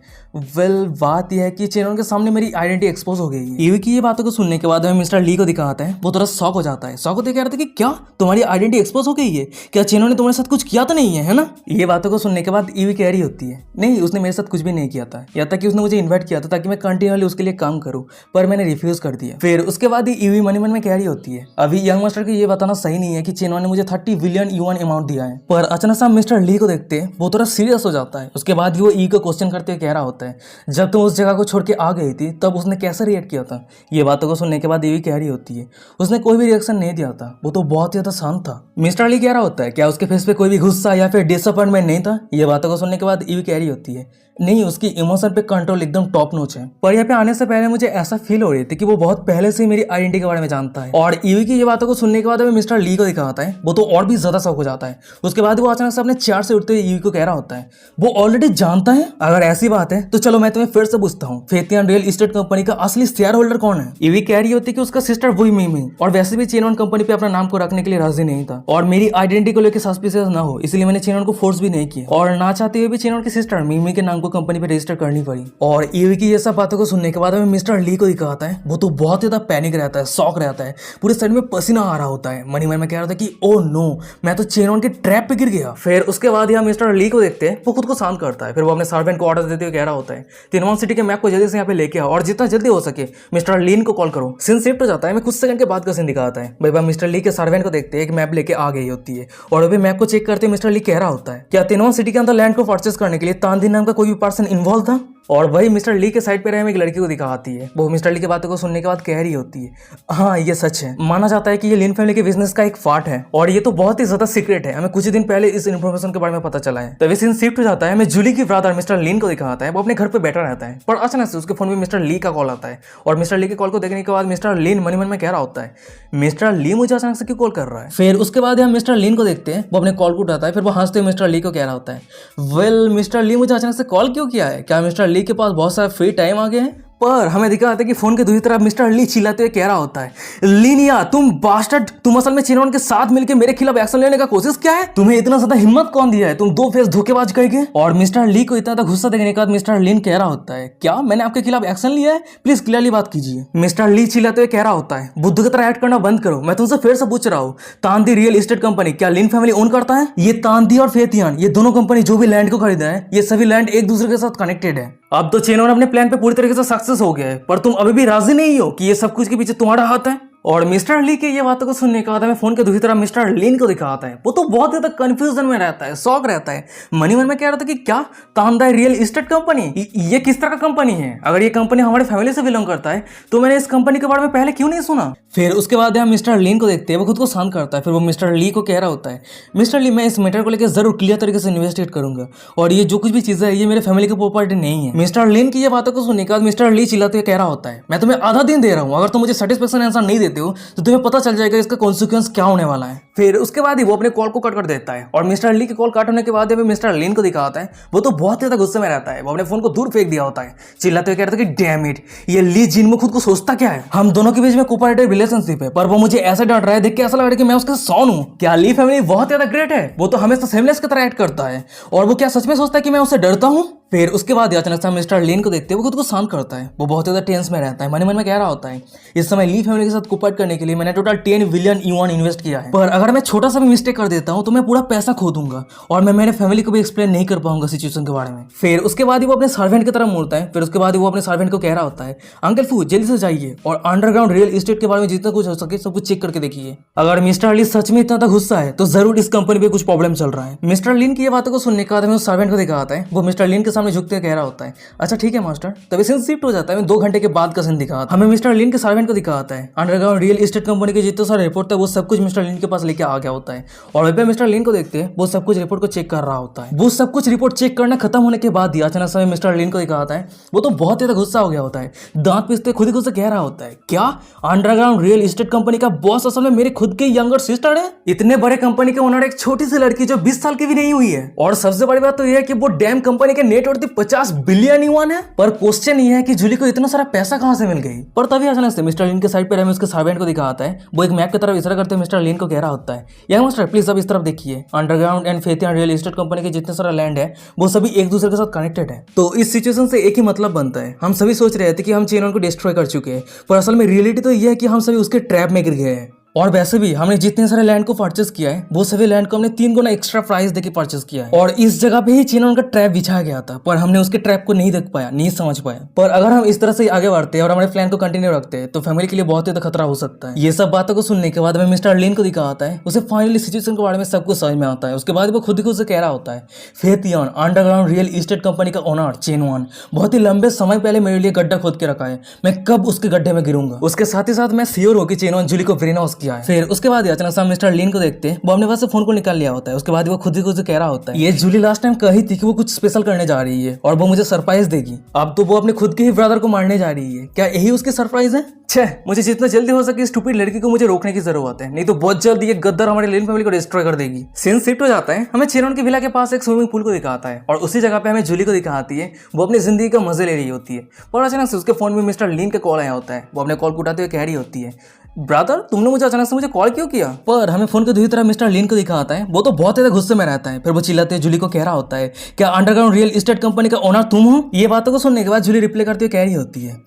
वेल बात यह है कि चेनन के सामने मेरी आइडेंटिटी एक्सपोज हो गई है। ईवी की ये बातों को सुनने के बाद हमें मिस्टर ली को दिखाता है। वो थोड़ा शॉक हो जाता है। शॉक होते कह रहा था कि क्या तुम्हारी आइडेंटिटी एक्सपोज हो गई है? क्या चेनन ने तुम्हारे साथ कुछ किया तो नहीं है ना? ये बातों को सुनने के बाद ईवी कह रही होती है, नहीं उसने मेरे साथ कुछ भी नहीं किया था, या तक कि उसने मुझे इन्वाइट किया था ताकि मैं कंटिन्यूअली उसके लिए काम करूं, पर मैंने रिफ्यूज कर दिया। फिर उसके बाद ही ईवी मन में कह रही होती है, अभी यंग मास्टर को ये बताना सही नहीं है कि चेनन ने मुझे 30 बिलियन युआन अमाउंट दिया है। पर अचानक से हम मिस्टर ली को देखते हैं। वो थोड़ा सीरियस हो जाता है। उसके बाद वो ई को क्वेश्चन करते हुए कह रहा होता है, जब तुम उस जगह को छोड़ के आ गई थी तब उसने कैसे रिएक्ट किया था? ये बातों को सुनने के बाद ईवी कह रही होती है, उसने कोई भी रिएक्शन नहीं दिया था, वो तो बहुत ज्यादा शांत था। मिस्टर ली कह रहा होता है, क्या उसके फेस पे कोई भी गुस्सा या फिर डिसअपॉइंटमेंट नहीं था? ये बातों को सुनने के बाद ईवी कह रही होती है, नहीं उसकी इमोशन पे कंट्रोल एकदम टॉप नॉच है। पर यहाँ पे आने से पहले मुझे ऐसा फील हो रही थी कि वो बहुत पहले से ही मेरी आइडेंटिटी के बारे में जानता है। और ईवी की ये बातों को सुनने के बाद हमें मिस्टर ली को दिखाता है। वो तो और भी ज्यादा शौक हो जाता है। उसके बाद वो अचानक से अपने चेयर से उठते हुए ईवी को कह रहा होता है, वो ऑलरेडी जानता है? अगर ऐसी बात है तो चलो मैं तुम्हें फिर से पूछता हूँ, फेथियन रियल एस्टेट कंपनी का असली शेयर होल्डर कौन है? ईवी कह रही होती है कि उसका सिस्टर वही मीमी, और वैसे भी चेनन कंपनी पे अपना नाम को रखने के लिए राजी नहीं था, और मेरी आइडेंटिटी को लेकर सस्पिशियस ना हो इसलिए मैंने चेनन को फोर्स भी नहीं किया, और ना चाहते हुए भी चेनन की सिस्टर मीमी के नाम को कंपनी पे रजिस्टर करनी पड़ी। और ईवी की ये सब बातों को सुनने के बाद हमें मिस्टर ली को दिखाता है। वो तो बहुत ज्यादा पैनिक रहता है, शॉक रहता है, पूरे शरीर में पसीना आ रहा होता है। मन ही मन में कह रहा था कि ओ नो, मैं तो चेनन के ट्रैप पे गिर गया। फिर उसके बाद यहाँ मिस्टर ली को देखते हैं। वो खुद को शांत करता है। फिर वो अपने सर्वेंट को ऑर्डर देते हुए कह रहा होता है, तिनवान सिटी के मैप को जल्दी से यहाँ पे लेके आओ और जितना जल्दी हो सके मिस्टर लीन को कॉल करो। सीन शिफ्ट हो जाता है। मैं कुछ सेकंड के बाद का सीन दिखाता है। भाई मिस्टर ली के सर्वेंट को देखते हैं, एक मैप लेके आ गई होती है, और अभी मैप को चेक करते मिस्टर ली कह रहा होता है, क्या तिनवान सिटी के अंदर लैंड को परचेस करने के लिए तानदीन नाम का कोई भी पर्सन इन्वॉल्व था? और वही मिस्टर ली के साइड पे रहे एक लड़की को दिखाती है। वो मिस्टर ली की बातों को सुनने के बाद कह रही होती है, हाँ ये सच है, माना जाता है कि ये लिन फैमिली के बिजनेस का एक पार्ट है, और ये तो बहुत ही ज्यादा सीक्रेट है, हमें कुछ ही दिन पहले इस इन्फॉर्मेशन के बारे में पता चला है। तभी सीन शिफ्ट हो जाता है। हमें जूली की ब्रदर मिस्टर लिन को दिखाता है। वो अपने घर पे बैठा रहता है, पर अचानक से उसके फोन में मिस्टर ली का कॉल आता है, और मिस्टर ली के कॉल को देखने के बाद मिस्टर लिन मन में कह रहा होता है, मिस्टर ली मुझे अचानक से क्यों कॉल कर रहा है? फिर उसके बाद हम मिस्टर लिन को देखते हैं। वो अपने कॉल को उठाता है। फिर वो हंसते मिस्टर ली को कह रहा होता है, वेल मिस्टर ली मुझे अचानक से कॉल क्यों किया है? क्या मिस्टर ली के पास बहुत सारा फ्री टाइम आ गया है? पर हमें दिखाता है कि फोन के दूसरी तरफ मिस्टर ली चिल्लाते हुए कह रहा होता है, लीनिया तुम बास्टर्ड, तुम असल में चेनन के साथ मिलकर मेरे खिलाफ एक्शन लेने का कोशिश क्या है? तुम्हें इतना ज्यादा हिम्मत कौन दिया है? तुम दो फेस धोखेबाज कहेंगे। और मिस्टर ली को इतना गुस्सा देखने के बाद मिस्टर लिन कह रहा होता है, क्या मैंने आपके खिलाफ एक्शन लिया है? प्लीज क्लियरली बात कीजिए। मिस्टर ली चिल्लाते हुए कह रहा होता है, बुद्धू की तरह एक्ट करना बंद करो। मैं तुमसे फिर से पूछ रहा हूँ, तांदी रियल एस्टेट कंपनी क्या लिन फैमिली ओन करता है? ये तांदी और फेथियान, ये दोनों कंपनी जो भी लैंड को खरीदा है, ये सभी लैंड एक दूसरे के साथ कनेक्टेड है। अब तो चेनन अपने प्लान पे पूरी तरीके से सक्सेस हो गया है, पर तुम अभी भी राजी नहीं हो कि ये सब कुछ के पीछे तुम्हारा हाथ है। और मिस्टर ली के ये बातों को सुनने के बाद हमें फोन के दूसरी तरफ मिस्टर लिन को दिखाता है। वो तो बहुत ज्यादा कंफ्यूजन में रहता है, शौक रहता है। मन ही मन में कह रहा था कि क्या तांदा रियल एस्टेट कंपनी, ये किस तरह का कंपनी है? अगर ये कंपनी हमारे फैमिली से बिलोंग करता है तो मैंने इस कंपनी के बारे में पहले क्यों नहीं सुना? फिर उसके बाद हम मिस्टर लिन को देखते हैं। वो खुद को शांत करता है। फिर वो मिस्टर ली को कह रहा होता है, मिस्टर ली मैं इस मैटर को लेकर जरूर क्लियर तरीके से इन्वेस्टिगेट करूंगा, और ये जो कुछ भी चीजें है ये मेरे फैमिली की प्रॉपर्टी नहीं है। मिस्टर लिन की ये बातों को सुनने के बाद मिस्टर ली चिल्लाते हुए कह रहा होता है, मैं तुम्हें आधा दिन दे रहा हूँ, अगर तुम मुझे सेटिस्फेक्शन आंसर नहीं देते हो तो तुम्हें पता चल जाएगा इसका कॉन्सिक्वेंस क्या होने वाला है। फिर उसके बाद ही वो अपने कॉल को कट कर देता है, और मिस्टर ली के कॉल कट होने के बाद मिस्टर लिन को दिखाता है। वो तो बहुत ज्यादा गुस्से में रहता है। वो अपने फोन को दूर फेंक दिया होता है, चिल्लाते हुए कह रहा था कि डैम इट, ये ली जिन में खुद को सोचता क्या है? हम दोनों के बीच में कोऑपरेटिव रिलेशनशिप है, पर वो मुझे ऐसा डांट रहा है, देख के ऐसा लग रहा है कि मैं उसका सॉन हूं। क्या ली फैमिली बहुत ज्यादा ग्रेट है? वो तो हमेशा सेमलेस की तरह एक्ट करता है, और वो क्या सच में सोचता है कि मैं उससे डरता हूं? फिर उसके बाद अचानक से मिस्टर लिन को देखते हैं। वो खुद को शांत करता है। वो बहुत ज्यादा टेंस में रहता है। मन में कह रहा होता है, इस समय ली फैमिली के साथ कोऑपरेट करने के लिए मैंने टोटल 10 बिलियन युआन इन्वेस्ट किया है, पर अगर मैं छोटा सा भी मिस्टेक कर देता हूं तो मैं पूरा पैसा खो दूंगा, और मैं मेरे फैमिली को भी एक्सप्लेन नहीं कर पाऊंगा सिचुएशन के बारे में। फिर उसके बाद वो अपने सर्वेंट की तरफ मुड़ता है। फिर उसके बाद वो अपने सर्वेंट को कह रहा होता है, अंकल फू जल्दी से जाइए और अंडरग्राउंड रियल एस्टेट के बारे में जितना कुछ हो सके सब कुछ चेक करके देखिए। अगर मिस्टर ली सच में इतना गुस्सा है तो जरूर इस कंपनी पे कुछ प्रॉब्लम चल रहा है। मिस्टर लिन की ये बातों को सुनने के बाद हमें उस सर्वेंट को दिखाता है। वो मिस्टर लिन के सामने झुकते कह रहा होता है, अच्छा ठीक है मास्टर। तभी सीन शिफ्ट हो जाता है। 2 घंटे के बाद का सीन दिखाता है। हमें मिस्टर लिन के सर्वेंट को दिखाता है। अंडरग्राउंड रियल एस्टेट कंपनी के जितने सारे रिपोर्ट थे वो सब कुछ मिस्टर लिन के पास लेके आ गया होता है और वहीं पे मिस्टर लिन को देखते हैं वो सब कुछ रिपोर्ट को चेक कर रहा होता है। वो सब कुछ रिपोर्ट चेक करना खत्म होने के बाद ही अचानक समय मिस्टर लिन को दिखाता है वो तो बहुत ज्यादा गुस्सा हो गया होता है, दांत पीसते खुद ही खुद से कह रहा होता है, क्या अंडरग्राउंड रियल एस्टेट कंपनी का बॉस असल में मेरे खुद के यंगर सिस्टर है? इतने बड़े कंपनी के ओनर एक छोटी सी लड़की जो 20 साल की भी नहीं हुई है। और सबसे बड़ी बात तो यह है कि वो डैम कंपनी के नेटवर्थ 50 बिलियन युआन है। पर क्वेश्चन ये है कि जूली को इतना सारा पैसा कहां से मिल गई? पर तभी अचानक से मिस्टर लिन के साइड पे रमेश उसके सर्वेंट को दिखाता है, वो एक मैप की तरफ इशारा करते मिस्टर लिन को कह रहा होता है, यंग मास्टर प्लीज अब इस तरफ देखिए, अंडरग्राउंड एंड फेथियन रियल एस्टेट कंपनी के जितने सारा लैंड है वो सभी एक दूसरे के साथ कनेक्टेड है। तो इस सिचुएशन से एक ही मतलब बनता है, हम सभी सोच रहे थे कि हम चेनल को डिस्ट्रॉय कर चुके हैं, पर असल में रियलिटी तो यह है कि हम सभी उसके ट्रैप में गिर गए हैं। और वैसे भी हमने जितने सारे लैंड को परचेस किया है वो सभी लैंड को हमने 3 गुना एक्स्ट्रा प्राइस देके परचेस किया है और इस जगह पे ही चेनल का ट्रैप बिछाया गया था, पर हमने उसके ट्रैप को नहीं देख पाया, नहीं समझ पाया। पर अगर हम इस तरह से आगे बढ़ते हैं और हमारे प्लान को कंटिन्यू रखते हैं तो फैमिली के लिए बहुत ही खतरा हो सकता है। ये सब बातों को सुनने के बाद हमें मिस्टर लिन को दिखाता है, उसे फाइनली सिचुएशन के बारे में सब कुछ समझ में आता है। उसके बाद वो खुद ही खुद से कह रहा होता है, फेथियन अंडरग्राउंड रियल एस्टेट कंपनी का ओनर चेनवान बहुत ही लंबे समय पहले मेरे लिए गड्ढा खोद के रखा है, मैं कब उसके गड्ढे में गिरूंगा। उसके साथ ही साथ मैं श्योर हूं कि चेनवान जूली को ब्रेन वॉश किया है। फिर उसके बाद अचानक से मिस्टर लिन को देखते हैं, वो अपने पास से फोन को निकाल लिया होता है। उसके बाद वो खुद ही कह रहा होता है, ये जूली लास्ट टाइम कही थी कि वो कुछ स्पेशल करने जा रही है और वो मुझे सरप्राइज देगी। अब तो वो अपने खुद के ही ब्रदर को मारने जा रही है, क्या यही उसकी सरप्राइज है? छह, मुझे जितना जल्दी हो सके स्टूपिड लड़की को मुझे रोकने की जरूरत है, नहीं तो बहुत जल्दी ये गद्दार हमारे लिन फैमिली को डिस्ट्रॉय कर देगी। सीन शिफ्ट हो जाता है, हमें चेनन की विला के पास एक स्विमिंग पूल को दिखाता है और उसी जगह पे हमें जूली को दिखाती है, वो अपनी जिंदगी का मजे ले रही होती है। और अचानक से उसके फोन में मिस्टर लिन का कॉल आया होता है, वो अपने कॉल को उठाते हुए कह रही होती है, ब्रदर तुमने मुझे अचानक से मुझे कॉल क्यों किया? पर हमें फोन के दूसरी तरफ मिस्टर लिन को दिखाता है, वो तो बहुत ज्यादा गुस्से में रहता है। फिर वो चिल्लाते हुए जूली को कह रहा होता है, क्या अंडरग्राउंड रियल एस्टेट कंपनी का ओनर तुम हो? ये बातों को सुनने के बाद जूली रिप्लाई करते हुए कह रही होती है,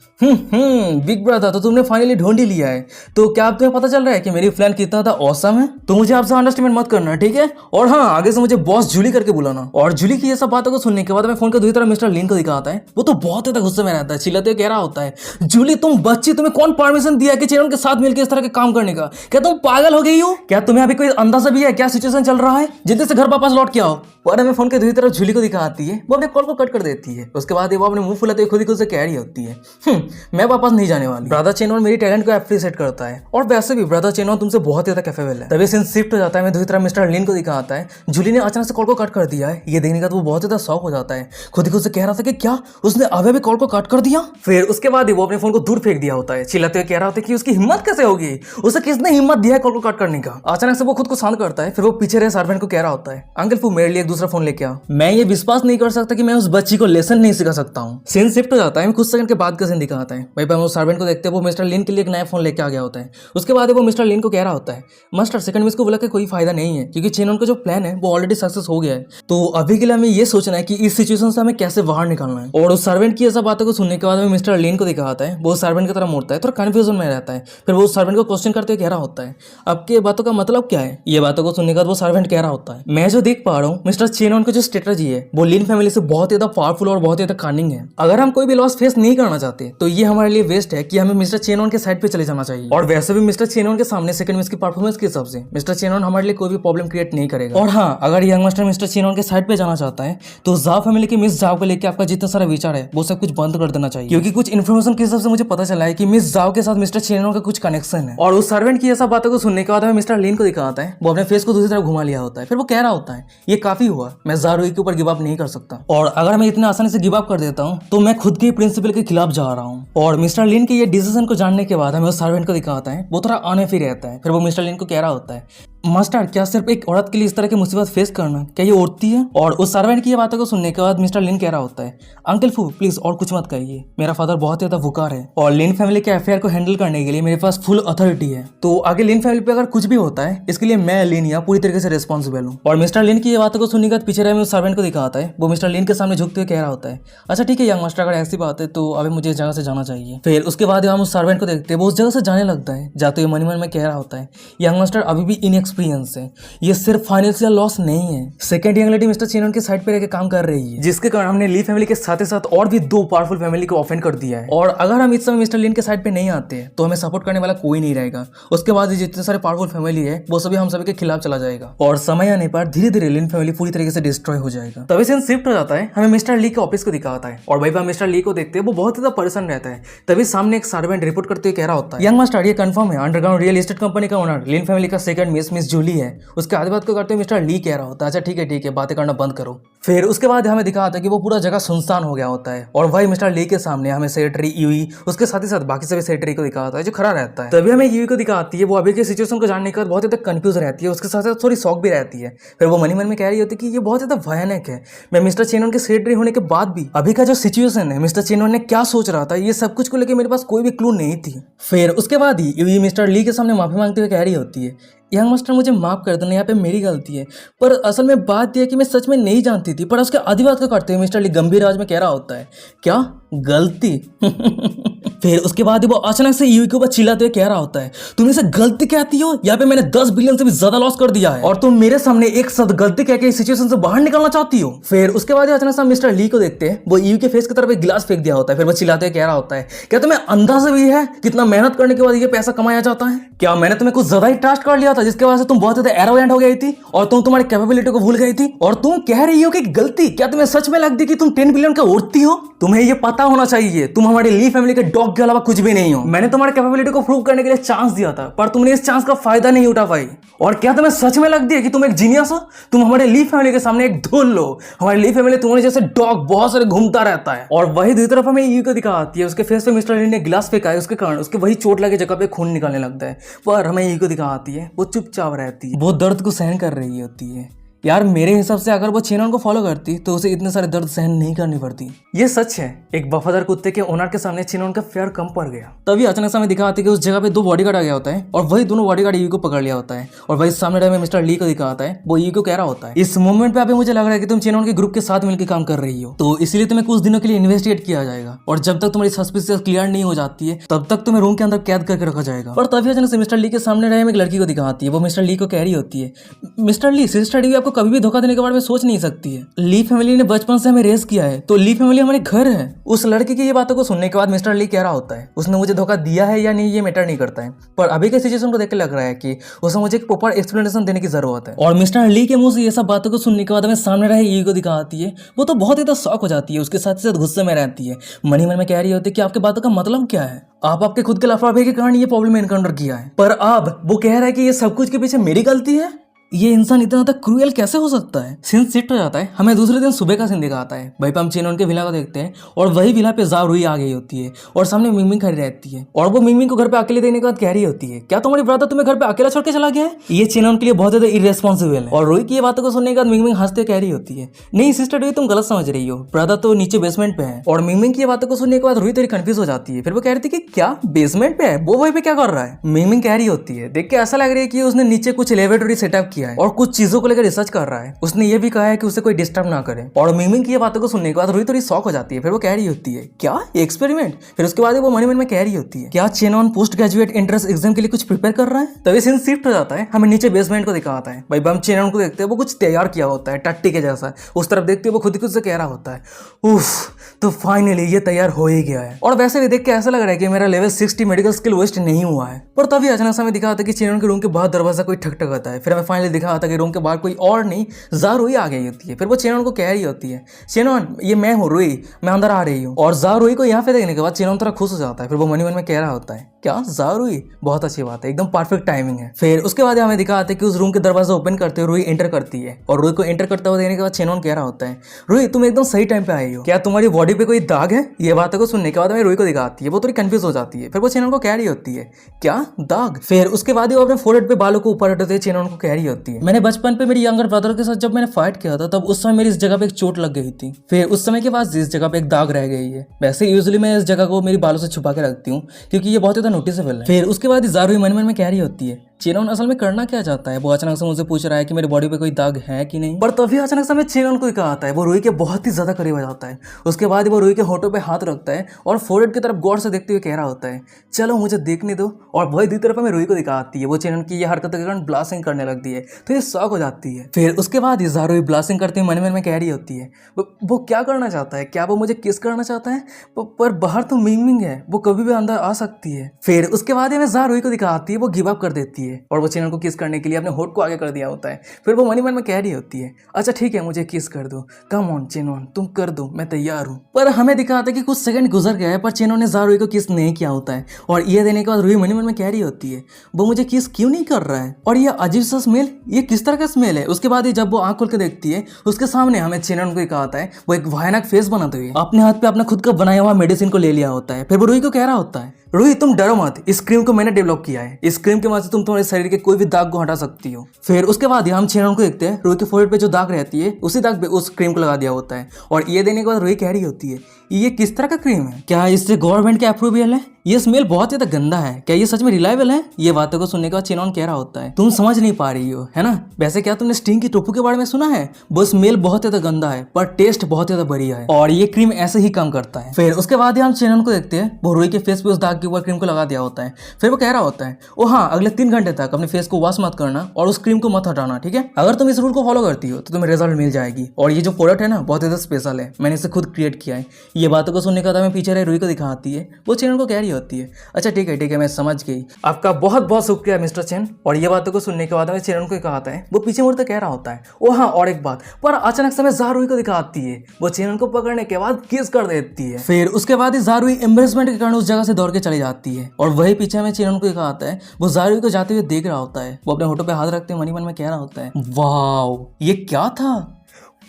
बिग ब्रदर तो तुमने फाइनली ढूंढ ही लिया है, तो क्या अब तुम्हें पता चल रहा है कि मेरी प्लान कितना था ऑसम है? तो मुझे आपसे अंडरस्टैंड मत करना, ठीक है? और हाँ, आगे से मुझे बॉस जूली करके बुलाना। और जूली की ये सब बातों को सुनने के बाद हमें फोन के दूसरी तरफ मिस्टर लिन को दिखाता है, वो तो बहुत ज्यादा गुस्से में रहता है, चिल्लाते हुए कह रहा होता है, जूली तुम बच्ची, तुम्हें कौन परमिशन दिया कि चेनन के साथ मिलकर इस तरह के काम करने का? क्या तुम पागल हो गई हो? क्या तुम्हें अभी कोई अंदाजा भी है क्या सिचुएशन चल रहा है? जल्दी से घर वापस लौट के आओ। और हमें फोन के दूसरी तरफ जूली को दिखाती है, वो अपने कॉल को कट कर देती है। उसके बाद वो अपने मुंह फुलाते हुए खुद ही खुद से कह रही होती है, मैं वापस नहीं जाने वाली। ब्रदर चेनन मेरी टैलेंट को एप्रिशिएट करता है और वैसे भी ब्रदर चेनन तुमसे बहुत ज्यादा कैपेबल है। तभी सीन शिफ्ट हो जाता है, मैं दूसरी तरफ मिस्टर लिन को दिखाता है, जूली ने अचानक से कॉल को कट कर दिया है। ये देखने का तो वो बहुत ज्यादा शॉक हो जाता है, खुद ही खुद से कह रहा था कि क्या उसने अभी भी कॉल को कट कर दिया? फिर उसके बाद वो अपने फोन को दूर फेंक दिया होता है, चिल्लाते हुए कह रहा होता है कि उसकी हिम्मत कैसे होगी, उसे किसने हिम्मत दिया है कॉल को कट करने का? अचानक से वो खुद को शांत करता है, फिर वो पीछे रहे सर्वेंट को कह रहा होता है, अंकल फू मेरे लिए एक दूसरा फोन लेके आओ। मैं ये विश्वास नहीं कर सकता कि मैं उस बच्ची को लेसन नहीं सिखा सकता हूँ। सीन शिफ्ट हो जाता है, कुछ सेकंड के बाद का सीन दिखाता है। वहीं पर हम उस सर्वेंट को देखते हैं, वो मिस्टर लिन के लिए एक नया फोन लेके आ गया होता है। उसके बाद वो मिस्टर लिन को कह रहा होता है, मास्टर सेकंड मिस को बोला कि कोई फायदा नहीं है क्योंकि चेनन का जो प्लान है वो ऑलरेडी सक्सेस हो गया है, तो अभी के लिए हमें ये सोचना है कि इस सिचुएशन से हमें कैसे बाहर निकलना है। और उस सर्वेंट की ऐसा बातों को सुनने के बाद हमें मिस्टर लिन को दिखाता है, वो सर्वेंट की तरफ मुड़ता है, थोड़ा कंफ्यूजन में रहता है। फिर वो सर्वेंट को क्वेश्चन करते हुए कह रहा होता है, आपके बातों का मतलब क्या है? ये बातों को सुनने के बाद वो सर्वेंट कह रहा होता है, मैं जो देख पा रहा हूँ मिस्टर चेनन का जो स्ट्रेटजी है वो लिन फैमिली से बहुत ज्यादा पावरफुल और बहुत ज्यादा कनिंग है। अगर हम कोई भी लॉस फेस नहीं करना चाहते तो ये हमारे लिए वेस्ट है कि हमें मिस्टर चेनन के साइड पे चले जाना चाहिए। और वैसे भी मिस्टर चेनन के सामने सेकंड मिस की परफॉर्मेंस के हिसाब से मिस्टर चेनन हमारे लिए कोई भी प्रॉब्लम क्रिएट नहीं करेगा। और हाँ, अगर यंग मास्टर मिस्टर चेनन के साइड पे जाना चाहता है तो जाव फैमिली की मिस जाव को लेकर आपका जितना सारा विचार है वो सब कुछ बंद कर देना चाहिए, क्योंकि कुछ इन्फॉर्मेशन के हिसाब से मुझे पता चला है कि मिस जाव के साथ मिस्टर चेनन का कुछ कनेक्शन है। और उस सर्वेंट की ऐसा बातों को सुनने के बाद हमें मिस्टर लिन को दिखाता है, वो अपने फेस को दूसरी तरफ घुमा लिया होता है। फिर वो कह रहा होता है, ये काफी हुआ, मैं जारुई के ऊपर गिव अप नहीं कर सकता, और अगर मैं इतना आसानी से गिव अप कर देता हूँ तो मैं खुद के प्रिंसिपल के खिलाफ जा रहा हूँ। और मिस्टर लिन के ये डिसीजन को जानने के बाद हमें उस सर्वेंट को दिखाता है, वो थोड़ा अनहैप्पी रहता है। फिर वो मिस्टर लिन को कह रहा होता है, मास्टर क्या सिर्फ एक औरत के लिए इस तरह की मुसीबत फेस करना क्या ये औरती है? और उस सर्वेंट की ये बातों को सुनने के बाद मिस्टर लिन कह रहा होता है, अंकल फू प्लीज और कुछ मत कहिए, मेरा फादर बहुत ज्यादा भूखा है और लिन फैमिली के अफेयर को हैंडल करने के लिए मेरे पास फुल अथॉरिटी है, तो आगे लिन फैमिली पे अगर कुछ भी होता है इसके लिए मैं लिन या पूरी तरीके से रिस्पॉन्सिबल हूँ। और मिस्टर लिन की ये बातों को सुनने के बाद पीछे रहे उस सर्वेंट को दिखाता है, वो मिस्टर लिन के सामने झुकते हुए कह रहा होता है, अच्छा ठीक है यंग मास्टर, अगर ऐसी बात है तो अभी मुझे इस जगह से जाना चाहिए। फिर उसके बाद हम उस सर्वेंट को देखते हैं, वो उस जगह से जाने लगता है। जाते हुए मन में कह रहा होता है, यंग मास्टर अभी भी इनएक्सपीरियंस है, ये सिर्फ फाइनेंशियल लॉस नहीं है। सेकंड यंग लेडी मिस्टर चेनन के साइड पे रहकर काम कर रही है, जिसके कारण हमने ली फैमिली के साथ ही साथ और भी 2 पावरफुल फैमिली को ऑफेंड कर दिया है। और अगर हम इस समय मिस्टर लिन के साइड पे नहीं आते तो हमें सपोर्ट करने वाला कोई नहीं रहेगा। उसके बाद जितने सारे पावरफुल फैमिली है वो सभी हम सभी के खिलाफ चला जाएगा और समय आने पर धीरे धीरे लिन फैमिली पूरी तरीके से डिस्ट्रॉय हो जाएगा। तभी सीन शिफ्ट हो जाता है, हमें मिस्टर ली के ऑफिस को दिखाता है और भाई मिस्टर ली को देखते हैं, वो बहुत ज्यादा परेशान रहता है। तभी सामने एक सर्वेंट रिपोर्ट करते हुए कह रहा होता है, यंग मास्टर ये कंफर्म है, अंडरग्राउंड रियल एस्टेट कंपनी का ओनर लिन फैमिली का सेकंड मिस मिस जूली है उसके आधी बात को करते हुए मिस्टर ली कह रहा होता है अच्छा ठीक है बातें करना बंद करो। फिर उसके बाद हमें दिखा आता है कि वो पूरा जगह सुनसान हो गया होता है और वही मिस्टर ली के सामने हमें सेक्रेटरी यूई उसके साथ ही साथ बाकी सभी सेक्रेटरी को दिखा आता है जो खड़ा रहता है। तभी हमें यूई को दिखाती है वो अभी के सिचुएशन को जानने के बाद बहुत ज़्यादा कंफ्यूज रहती है उसके साथ साथ थोड़ी शॉक भी रहती है। फिर वो मन में कह रही होती है कि ये बहुत ज़्यादा भयानक है मैं मिस्टर चेनन के सेक्रेटरी होने के बाद भी अभी का जो सिचुएशन है मिस्टर चेनन ने क्या सोच रहा था ये सब कुछ को लेकर मेरे पास कोई भी क्लू नहीं थी। फिर उसके बाद ही यूई मिस्टर ली के सामने माफी मांगते हुए कह रही होती है यंग मास्टर मुझे माफ़ कर देना यहाँ पे मेरी गलती है पर असल में बात यह है कि मैं सच में नहीं जानती थी पर उसके आधी बात को करते हुए मिस्टर ली गंभीर आवाज में कह रहा होता है क्या गलती फिर उसके बाद वो अचानक से यूई के ऊपर चिल्लाते हुए कह रहा होता है तुम इसे गलती कहती हो यहाँ पे मैंने 10 बिलियन से भी ज्यादा लॉस कर दिया है और तुम मेरे सामने एक शब्द गलती कह के इस सिचुएशन से बाहर निकलना चाहती हो। फिर उसके बाद अचानक से मिस्टर ली को देखते हैं वो यूई के फेस की तरफ एक गिलास फेंक दिया होता है। फिर वो चिल्लाते हुए कह रहा होता है क्या तुम्हें अंदाजा भी है कितना मेहनत करने के बाद ये पैसा कमाया जाता है क्या मैंने तुम्हें कुछ ज्यादा ही ट्रस्ट कर लिया था जिसके वजह से तुम बहुत ज्यादा एरोगेंट हो गई थी और तुम तुम्हारी कैपेबिलिटी को भूल गई थी और तुम कह रही हो कि गलती क्या तुम्हें सच में लगती कि तुम 10 बिलियन का उड़ती हो। तुम्हें ये पता होना चाहिए तुम हमारी ली फैमिली के डॉग के अलावा कुछ भी नहीं हो। मैंने तुम्हारी कैपेबिलिटी को प्रूव करने के लिए चांस दिया था पर तुमने इस चांस का फायदा नहीं उठा पाई और क्या तुम्हें सच में लगती है कि तुम एक जीनियस हो। तुम हमारे ली फैमिली के सामने एक धूल लो। हमारी ली फैमिली तुम्हारे जैसे डॉग बहुत सारे घूमता रहता है। और वही दूसरी तरफ हमें यू को दिखा आती है उसके फेस पे मिस्टर ली ने गिलास फेंका है उसके कारण उसके वही चोट लगे जगह पे खून निकलने लगता है पर हमें यू को दिखा आती है वो चुपचाप रहती है वो दर्द को सहन कर रही होती है। यार मेरे हिसाब से अगर वो चेनन को फॉलो करती तो उसे इतने सारे दर्द सहन नहीं करनी पड़ती। ये सच है एक वफादार कुत्ते के ओनर के सामने चेनन का फेयर कम पड़ गया। तभी अचानक से हमें दिखाती है कि उस जगह पे 2 बॉडीगार्ड आ गया होता है और वही दोनों बॉडीगार्ड यू को पकड़ लिया होता है और वही सामने में मिस्टर ली को दिखाता है वो यू को कह रहा होता है इस मोमेंट पे अभी मुझे लग रहा है कि तुम चेनन के ग्रुप के साथ मिलकर काम कर रही हो तो इसलिए तुम्हें कुछ दिनों के लिए इन्वेस्टिगेट किया जाएगा और जब तक तुम्हारी सस्पिशियस क्लियर नहीं हो जाती है तब तक तुम्हें रूम के अंदर कैद करके रखा जाएगा। और तभी अचानक से मिस्टर ली के सामने रहे एक लड़की को दिखाती है वो मिस्टर ली को कह रही होती है मिस्टर ली सिस्टर डी आपको कभी भी धोखा देने के बारे में सोच नहीं सकती है। ली फैमिली ने बचपन से हमें रेस किया है तो ली फैमिली हमारे घर है। उस लड़की की ये बातों को सुनने के बाद मिस्टर ली कह रहा होता है उसने मुझे धोखा दिया है या नहीं ये मैटर नहीं करता है पर अभी के सिचुएशन को देख के लग रहा है कि उसे मुझे एक प्रॉपर एक्सप्लेनेशन देने की जरूरत है। और मिस्टर ली के मुंह से ये सब बातों को सुनने के बाद हमें सामने रहे यू को दिखाती है वो तो बहुत ही शौक हो जाती है उसके साथ ही साथ गुस्से में रहती है मन में कह रही होती है कि आपकी बातों का मतलब क्या है आप आपके खुद के लापरवाही के कारण ये प्रॉब्लम एनकाउंटर किया है पर अब वो कह रहा है कि ये सब कुछ के पीछे मेरी गलती है। ये इंसान इतना ज्यादा क्रूएल कैसे हो सकता है। सीन शिफ्ट हो जाता है हमें दूसरे दिन सुबह का सीन दिखाता है वहीं पे हम चेनन के विला को देखते हैं और वही विला पे ज़ा रुई आ गई होती है और सामने मिंगमिंग खड़ी रहती है और वो मिंगमिंग को घर पे अकेले देने के बाद कह रही होती है क्या तुम्हारी ब्रदर तुम्हें घर पे अकेला छोड़ के चला गया है। ये चेनन के लिए बहुत ज्यादा इरेस्पॉन्सिबल है। और रुई की ये बातों को सुनने के बाद मिंगमिंग हंसते कह रही होती है नहीं सिस्टर रुई तुम गलत समझ रही हो ब्रदर तो नीचे बेसमेंट पे है। और मिंगमिंग की ये बातों को सुनने के बाद रुई थोड़ी कंफ्यूज हो जाती है फिर वो कह रही थी कि क्या बेसमेंट पे है वो वहीं पे क्या कर रहा है। मिंगमिंग कह रही होती है देख के ऐसा लग रही है कि उसने नीचे कुछ लेबोरेटरी सेटअप किया है और कुछ चीजों को लेकर रिसर्च कर रहा है। उसने ये भी कहा है कि उसे कोई डिस्टर्ब ना करे। और मिंगमिंग की ये बातों को सुनने के बाद रुई थोड़ी शॉक हो जाती है फिर वो कह रही होती है क्या एक्सपेरिमेंट। फिर उसके बाद वो मन में कह रही होती है क्या चेनन पोस्ट ग्रेजुएट एंट्रेंस एग्जाम के लिए कुछ प्रिपेयर कर रहा है। तभी सीन शिफ्ट हो जाता है हमें नीचे बेसमेंट को दिखाता है भाई हम चेनन को देखते हैं वो कुछ तैयार किया होता है टट्टी के जैसा उस तरफ देखते हुए वो खुद ही खुद से कह रहा होता है उफ तो फाइनली ये तैयार हो ही गया है। और वैसे भी देख के ऐसा लग रहा है कि मेरा लेवल 60 मेडिकल स्किल वेस्ट नहीं हुआ है। पर तभी अचानक से हमें दिखा था कि चेनन के रूम के बाहर दरवाजा कोई ठकठकाता है फिर हमें फाइनली दिखा था कि रूम के बाहर कोई और नहीं ज़ा रुई आ गई होती है। फिर वो चेनन को कह रही होती है चेनन ये मैं हूँ रुई मैं अंदर आ रही हूँ। और ज़ा रुई को यहाँ पे देखने के बाद चेनन थोड़ा खुश हो जाता है फिर वो मन में कह रहा होता है क्या ज़ा रुई बहुत अच्छी बात है एकदम परफेक्ट टाइमिंग है। फिर उसके बाद हमें दिखाते हैं कि उस रूम के दरवाजा ओपन करते हुए रुई एंटर करती है और रुई को एंटर करते हुए देखने के बाद चेनन कह रहा होता है रुई तुम एकदम सही टाइम पे आई हो क्या तुम्हारी बॉडी पे कोई दाग है। ये बातों को सुनने के बाद हमें रुई को दिखाती है वो थोड़ी कंफ्यूज हो जाती है फिर वो चेनन को कह रही होती है क्या दाग। फिर उसके बाद वो अपने फोरहेड पे बालों को ऊपर हटाते हुए चेनन को कह रही होती है मैंने बचपन पे मेरी यंगर ब्रदर के साथ जब मैंने फाइट किया था तब उस समय मेरी इस जगह पे एक चोट लग गई थी। फिर उस समय के बाद इस जगह पे एक दाग रह गई है। वैसे यूजुअली मैं इस जगह को मेरी बालों से छुपा के रखती हूँ क्योंकि ये बहुत ज्यादा नोटिसेबल है। फिर उसके बाद ज़ा रुई मन में कह रही होती है चेनन असल में करना क्या चाहता है। वो अचानक से मुझसे पूछ रहा है कि मेरी बॉडी पे कोई दाग है कि नहीं। पर तभी अचानक से हमें चेनन को कहा आता है वो रुई के बहुत ही ज्यादा करीब आ जाता है। उसके बाद वो रुई के होठों पे हाथ रखता है और फोरहेड की तरफ गौर से देखते हुए कह रहा होता है चलो मुझे देखने दो। और वही दूसरी तरफ हमें रुई को दिखाती है वो चेनन की ये हरकत के कारण ब्लास्टिंग करने लगती है तो ये शॉक हो जाती है। फिर उसके बाद ज़ा रुई ब्लास्टिंग करते हुए मन में कह रही होती है वो क्या करना चाहता है क्या वो मुझे किस करना चाहता है पर बाहर तो मिंगमिंग है वो कभी भी अंदर आ सकती है। फिर उसके बाद हमें ज़ा रुई को दिखाती है वो गिव अप कर देती है है और वो चेनन को किस करने के लिए अपने होठ को आगे कर दिया होता है। फिर वो मनी मन में कह रही होती है, अच्छा ठीक है मुझे किस कर दो, कम ऑन चेनन तुम कर दो, मैं तैयार हूँ। पर हमें दिखाता है कि कुछ सेकंड गुजर गया है पर चेनन ने ज़ारुई को किस नहीं किया होता है और ये देने के बाद रूही मनी मन में कह रही होती है, वो मुझे किस क्यों नहीं कर रहा है और ये अजीब सा स्मेल, ये किस तरह का स्मेल है। उसके बाद जब वो आंख खोल के देखती है उसके सामने हमें चेनन को कहा है वो एक भयानक फेस बनाते हुए अपने हाथ पे अपना खुद का बनाया हुआ मेडिसिन को ले लिया होता है। फिर वो रूही को कह रहा होता है, रूही तुम डरो मत, इस क्रीम को मैंने डेवलप किया है, इस क्रीम के मदद से तुम तुम्हारे शरीर के कोई भी दाग को हटा सकती हो। फिर उसके बाद हम चेनन को देखते हैं, रूही के फोrehead पे जो दाग रहती है उसी दाग पे उस क्रीम को लगा दिया होता है और ये देने के बाद रूही कह रही होती है, ये किस तरह का क्रीम है, क्या इससे गवर्नमेंट का अप्रूवल है, ये स्मेल बहुत ज्यादा गंदा है, क्या ये सच में रिलायबल है। ये बातों को सुनने के बाद चेनन कह रहा होता है, तुम समझ नहीं पा रही हो है ना, वैसे क्या तुमने स्टिंग की टोफू के बारे में सुना है, वो स्मेल बहुत ज्यादा गंदा है पर टेस्ट बहुत ज्यादा बढ़िया है और ये क्रीम ऐसे ही काम करता है। फिर उसके बाद हम चेनन को देखते हैं, वो रूही के फेस पे उस दाग के ऊपर क्रीम को लगा दिया होता है। फिर वो कह रहा होता है, ओ हाँ अगले 3 घंटे तक अपने फेस को वॉश मत करना और उस क्रीम को मत हटाना, ठीक है। अगर तुम इस रूल को फॉलो करती हो तो तुम्हें रिजल्ट मिल जाएगी और ये जो प्रोडक्ट है ना बहुत ज्यादा स्पेशल है, मैंने इसे खुद क्रिएट किया है। ये बातों को सुनने के बाद हमें पीछे रहे रूही को दिखाती है, वो चेनन को कह रही होती है, अच्छा ठीक है मैं समझ गई, आपका बहुत बहुत शुक्रिया मिस्टर चेन। और ये बातों को सुनने के बाद हमें चेनन को कहता है, वो पीछे मुड़ते कह रहा होता है, ओ हाँ और एक बात, पर अचानक से ज़ारुई को दिखाती है, वो चेनन को पकड़ने के बाद किस कर देती है। फिर उसके बाद ज़ारुई एम्बेरसमेंट के कारण उस जगह से दौड़ के चली जाती है और वही पीछे हमें चेनन को कहता है, वो ज़ारुई को जाते हुए देख रहा होता है, वो अपने होठों पे हाथ रखते हुए मन में कह रहा होता है, वाओ ये क्या था,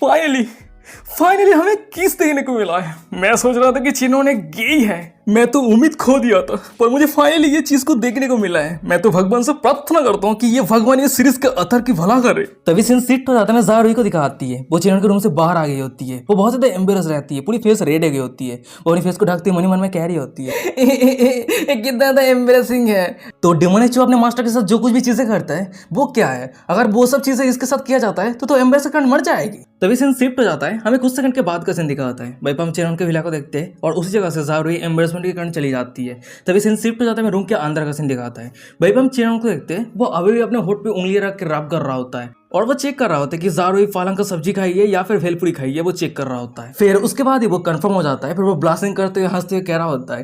फाइनली हमें किस देखने को मिला है। मैं सोच रहा था कि चिन्हों ने गे है, मैं तो उम्मीद खो दिया था, पर मुझे फाइनली ये चीज को देखने को मिला है। मैं तो भगवान से प्रार्थना करता हूँ कि ये भगवान ये सीरीज के अथर की भला करे। तभी सीन शिफ्ट हो जाता है, ज़ारुई को दिखाती है, वो चेनन के रूम से बाहर आ गई होती है, वो बहुत ज्यादा एम्बेरस रहती है, पूरी फेस रेड हो गई होती है, वो अपनी फेस को ढकते मन मन में कह रही होती है कितना ज्यादा एम्बेरसिंग है। तो डेमोनिक जो अपने मास्टर के साथ जो कुछ भी चीजें करता है वो क्या है, अगर वो सब चीजें इसके साथ किया जाता है तो एम्बेरस के कारण मर जाएगी। तभी सीन शिफ्ट हो जाता है, हमें कुछ सेकंड के बाद का सीन दिखाता है, भाई हम चेनन के विला को देखते हैं और उसी जगह से ज़ारुई एम्बेरसमेंट के कारण चली जाती है। तभी सीन शिफ्ट हो जाता है, रूम के अंदर का सीन दिखाता है, भाई हम चेनन को देखते हैं, वो अभी भी अपने होठ पे उंगलियां रख के रब कर रहा होता है और वो चेक कर रहा होता है कि ज़ारुई पालक का सब्जी खाई है या फिर भेलपुरी खाई है, वो चेक कर रहा होता है। फिर उसके बाद ही वो कंफर्म हो जाता है, फिर वो ब्लास्टिंग करते हुए हंसते हुए कह रहा होता है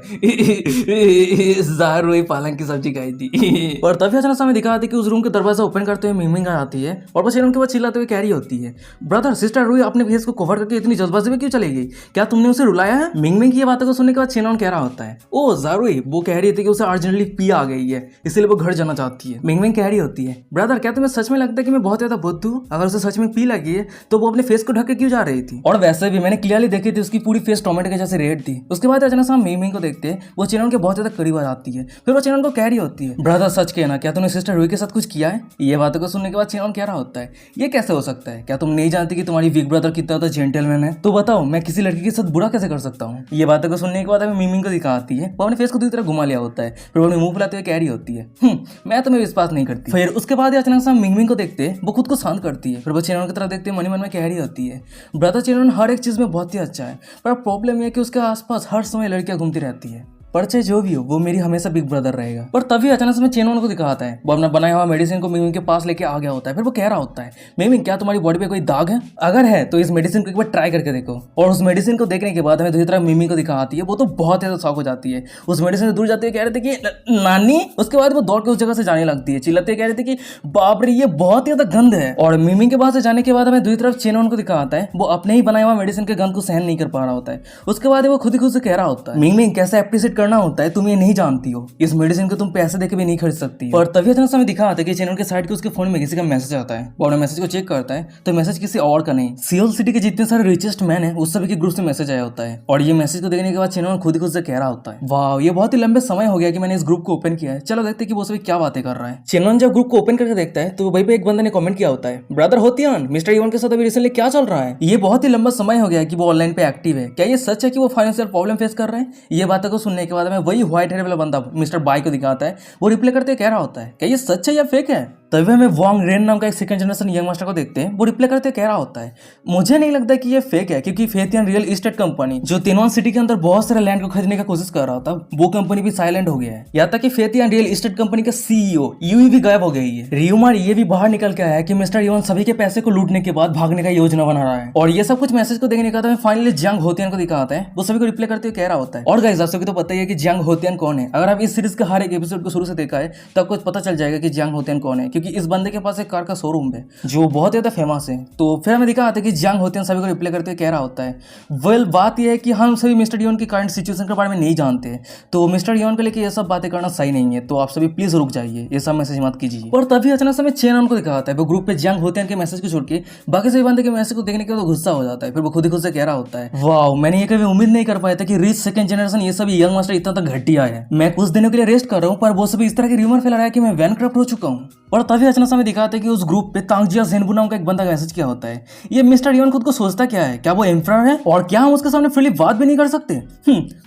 ज़ारुई पालक की सब्जी खाई थी। और तभी अचानक हमें दिखाते कि उस रूम के दरवाजा ओपन करते हुए मिंगमिंग आ जाती है और वो चेनन के बाद चिल्लाते हुए कह रही होती है, ब्रदर सिस्टर रूही अपने फेस को कवर करके इतनी जल्दबाजी में क्यों चली गई, क्या तुमने उसे रुलाया है। मिंगमिंग की ये बातों को सुनने के बाद चेनन कह रहा होता है, ओ ज़ारुई वो कह रही थी कि उसे अर्जेंटली पी आ गई है इसलिए वो घर जाना चाहती है। मिंगमिंग कह रही होती है, ब्रदर क्या तुम्हें सच में लगता है कि मैं बहुत ज्यादा बुद्ध हूँ, अगर उसे सच में पी लगी है तो वो अपने फेस को ढक के क्यों जा रही थी। और वैसे भी मैंने क्लियरली देखी थी उसकी पूरी फेस टोमेटो के जैसे रेड थी। उसके बाद अचानक से हम मिंगमिंग को देखते हैं, वो चेनन के बहुत ज्यादा करीब आ जाती है, फिर वो चेनन को कह रही होती है, ब्रदर सच कहना क्या तुमने सिस्टर रूही के साथ कुछ किया है। ये बातों को सुनने के बाद चेनन कह रहा होता है, ये कैसे हो सकता है, क्या तुम नहीं जानती कि तुम्हारी बिग ब्रदर कितना ज्यादा जेंटलमैन है, तो बताओ मैं किसी लड़की के साथ बुरा कैसे कर सकता हूँ। ये बातों को सुनने के बाद हमें मिंगमिंग को दिखाती है, वो अपने फेस को दूसरी तरफ घुमा लिया होता है, फिर वो अपने मुंह फुलाते हुए कह रही होती है, मैं तुम्हें विश्वास नहीं करती। फिर उसके बाद अचानक से हम मिंगमिंग को देखते हैं, वो खुद को शांत करती है, फिर वो चेनन की तरफ देखते मन में कह रही होती है, ब्रदर चेनन हर एक चीज में बहुत ही अच्छा है, पर प्रॉब्लम यह है कि उसके आसपास हर समय लड़कियां घूमती रहती है, पर चाहे जो भी हो वो मेरी हमेशा बिग ब्रदर रहेगा। पर तभी अचानक से मैं चेनन को दिखाता है, वो अपना बनाया हुआ मेडिसिन को मिंगमिंग के पास लेके आ गया होता है, फिर वो कह रहा होता है, मिंगमिंग क्या तुम्हारी बॉडी पे कोई दाग है, अगर है तो इस मेडिसिन को एक बार ट्राई करके देखो। और उस मेडिसिन को देखने के बाद हमें दूसरी तरफ मिंगमिंग को दिखाती है, वो तो बहुत ज्यादा शॉक हो जाती है, उस मेडिसिन से दूर जाते हुए कह रहे थे कि नानी। उसके बाद वो दौड़ के उस जगह से जाने लगती है, चिल्लाते कह रहे थे कि बाप रे ये बहुत ज्यादा गंद है। और मिंगमिंग के पास से जाने के बाद हमें दूसरी तरफ चेनन को दिखाता है, वो अपने ही बनाया हुआ मेडिसिन के गंद को सहन नहीं कर पा रहा होता है। उसके बाद वो खुद ही खुद से कह रहा होता है, मिंगमिंग कैसे एप्रिशिएट करना होता है तुम नहीं जानती हो, इस मेडिसिन को तुम पैसे देके भी नहीं खरीद सकती। और तभी अचानक हमें दिखा आता है कि चेनन के साइड के उसके फोन में किसी का मैसेज आता है, वो अपने मैसेज को चेक करता है तो मैसेज किसी और का नहीं, सियोल सिटी के जितने सारे रिचेस्ट मैन है उस सभी के ग्रुप से मैसेज आया होता है। और ये मैसेज को देखने के बाद चेनन खुद ही खुद से कह रहा होता है, वाह ये बहुत ही लंबे समय हो गया कि मैंने इस ग्रुप को ओपन किया है, चलो देखते कि वो सभी क्या बातें कर रहा है। चेनन जब ग्रुप को ओपन करके देखता है तो वहीं पे एक बंदे ने कमेंट किया होता है, ब्रदर होतियान मिस्टर इवन के साथ अभी रिसेंटली क्या चल रहा है, ये बहुत ही लंबा समय हो गया कि वो ऑनलाइन पे एक्टिव है, क्या ये सच है कि वो फाइनेंशियल प्रॉब्लम फेस कर रहे हैं। ये बातों को सुनने के बाद हमें वही व्हाइट हेयर वाला बंदा मिस्टर बाई को दिखाता है, वो रिप्लाई करते कह रहा होता है, क्या ये सच है या फेक है। तभी हमें वांग रेन नाम का एक सेकंड जनरेशन यंग मास्टर को देखते हैं। वो रिप्लाई करते कह रहा होता है, मुझे नहीं लगता कि ये फेक है, क्योंकि फेथियन रियल इस्टेट कंपनी जो तिनवान सिटी के अंदर बहुत सारे लैंड को खरीदने का कोशिश कर रहा था, वो कंपनी भी साइलेंट हो गया है। यहाँ तक कि फेथियन रियल इस्टेट कंपनी का सीईओ यूई भी गायब हो गई है। रियूमर ये भी बाहर निकल के आया है कि मिस्टर युआन सभी के पैसे को लूटने के बाद भागने का योजना बना रहा है। और ये सब कुछ मैसेज को देखने का फाइनली जियांग होतियन को दिखाता है। वो सभी को रिप्लाई करते हुए कह रहा होता है। और गाइस, आप सभी को तो पता ही है कि जियांग होतियन कौन है। अगर आप इस सीरीज के हर एक एपिसोड को शुरू से देखा है तब कुछ पता चल जाएगा कि जियांग होतियन कौन है, क्योंकि इस बंदे के पास एक कार का शोरूम है जो बहुत ज्यादा फेमस है। तो फिर हमें दिखा आता है कि जियांग होतियन सभी को रिप्लाई करते हुए कह रहा होता है, वेल बात यह है कि हम सभी मिस्टर युआन की करंट सिचुएशन के बारे में नहीं जानते, तो मिस्टर युआन को लेकर ये सब बातें करना सही नहीं है, तो आप सभी प्लीज रुक जाइए, ये सब मैसेज मत कीजिए। और तभी अचानक से हमें चेनॉन को दिखाता है। वो ग्रुप पे जियांग होतियन के मैसेज को छोड़ के बाकी सभी बंदे के मैसेज को देखने के बाद गुस्सा हो जाता है। फिर वो खुद ही खुद से कह रहा होता है, वाओ, मैंने ये कभी उम्मीद नहीं कर पाया था कि रिच सेकंड जनरेशन ये सभी यंग मास्टर इतना तक घटिया है। मैं कुछ दिनों के लिए रेस्ट कर रहा हूँ, पर वो सभी इस तरह की र्यूमर फैला रहा है कि मैं वैनक्रप्ट हो चुका हूँ। और तभी अचानक से हमें दिखाते हैं कि उस ग्रुप पे तांगजिया ज़ेनबू नाम का एक बंदा मैसेज किया होता है। ये मिस्टर युआन खुद को सोचता क्या है, क्या वो एम्परर है और क्या हम उसके सामने फ्रीली बात भी नहीं कर सकते?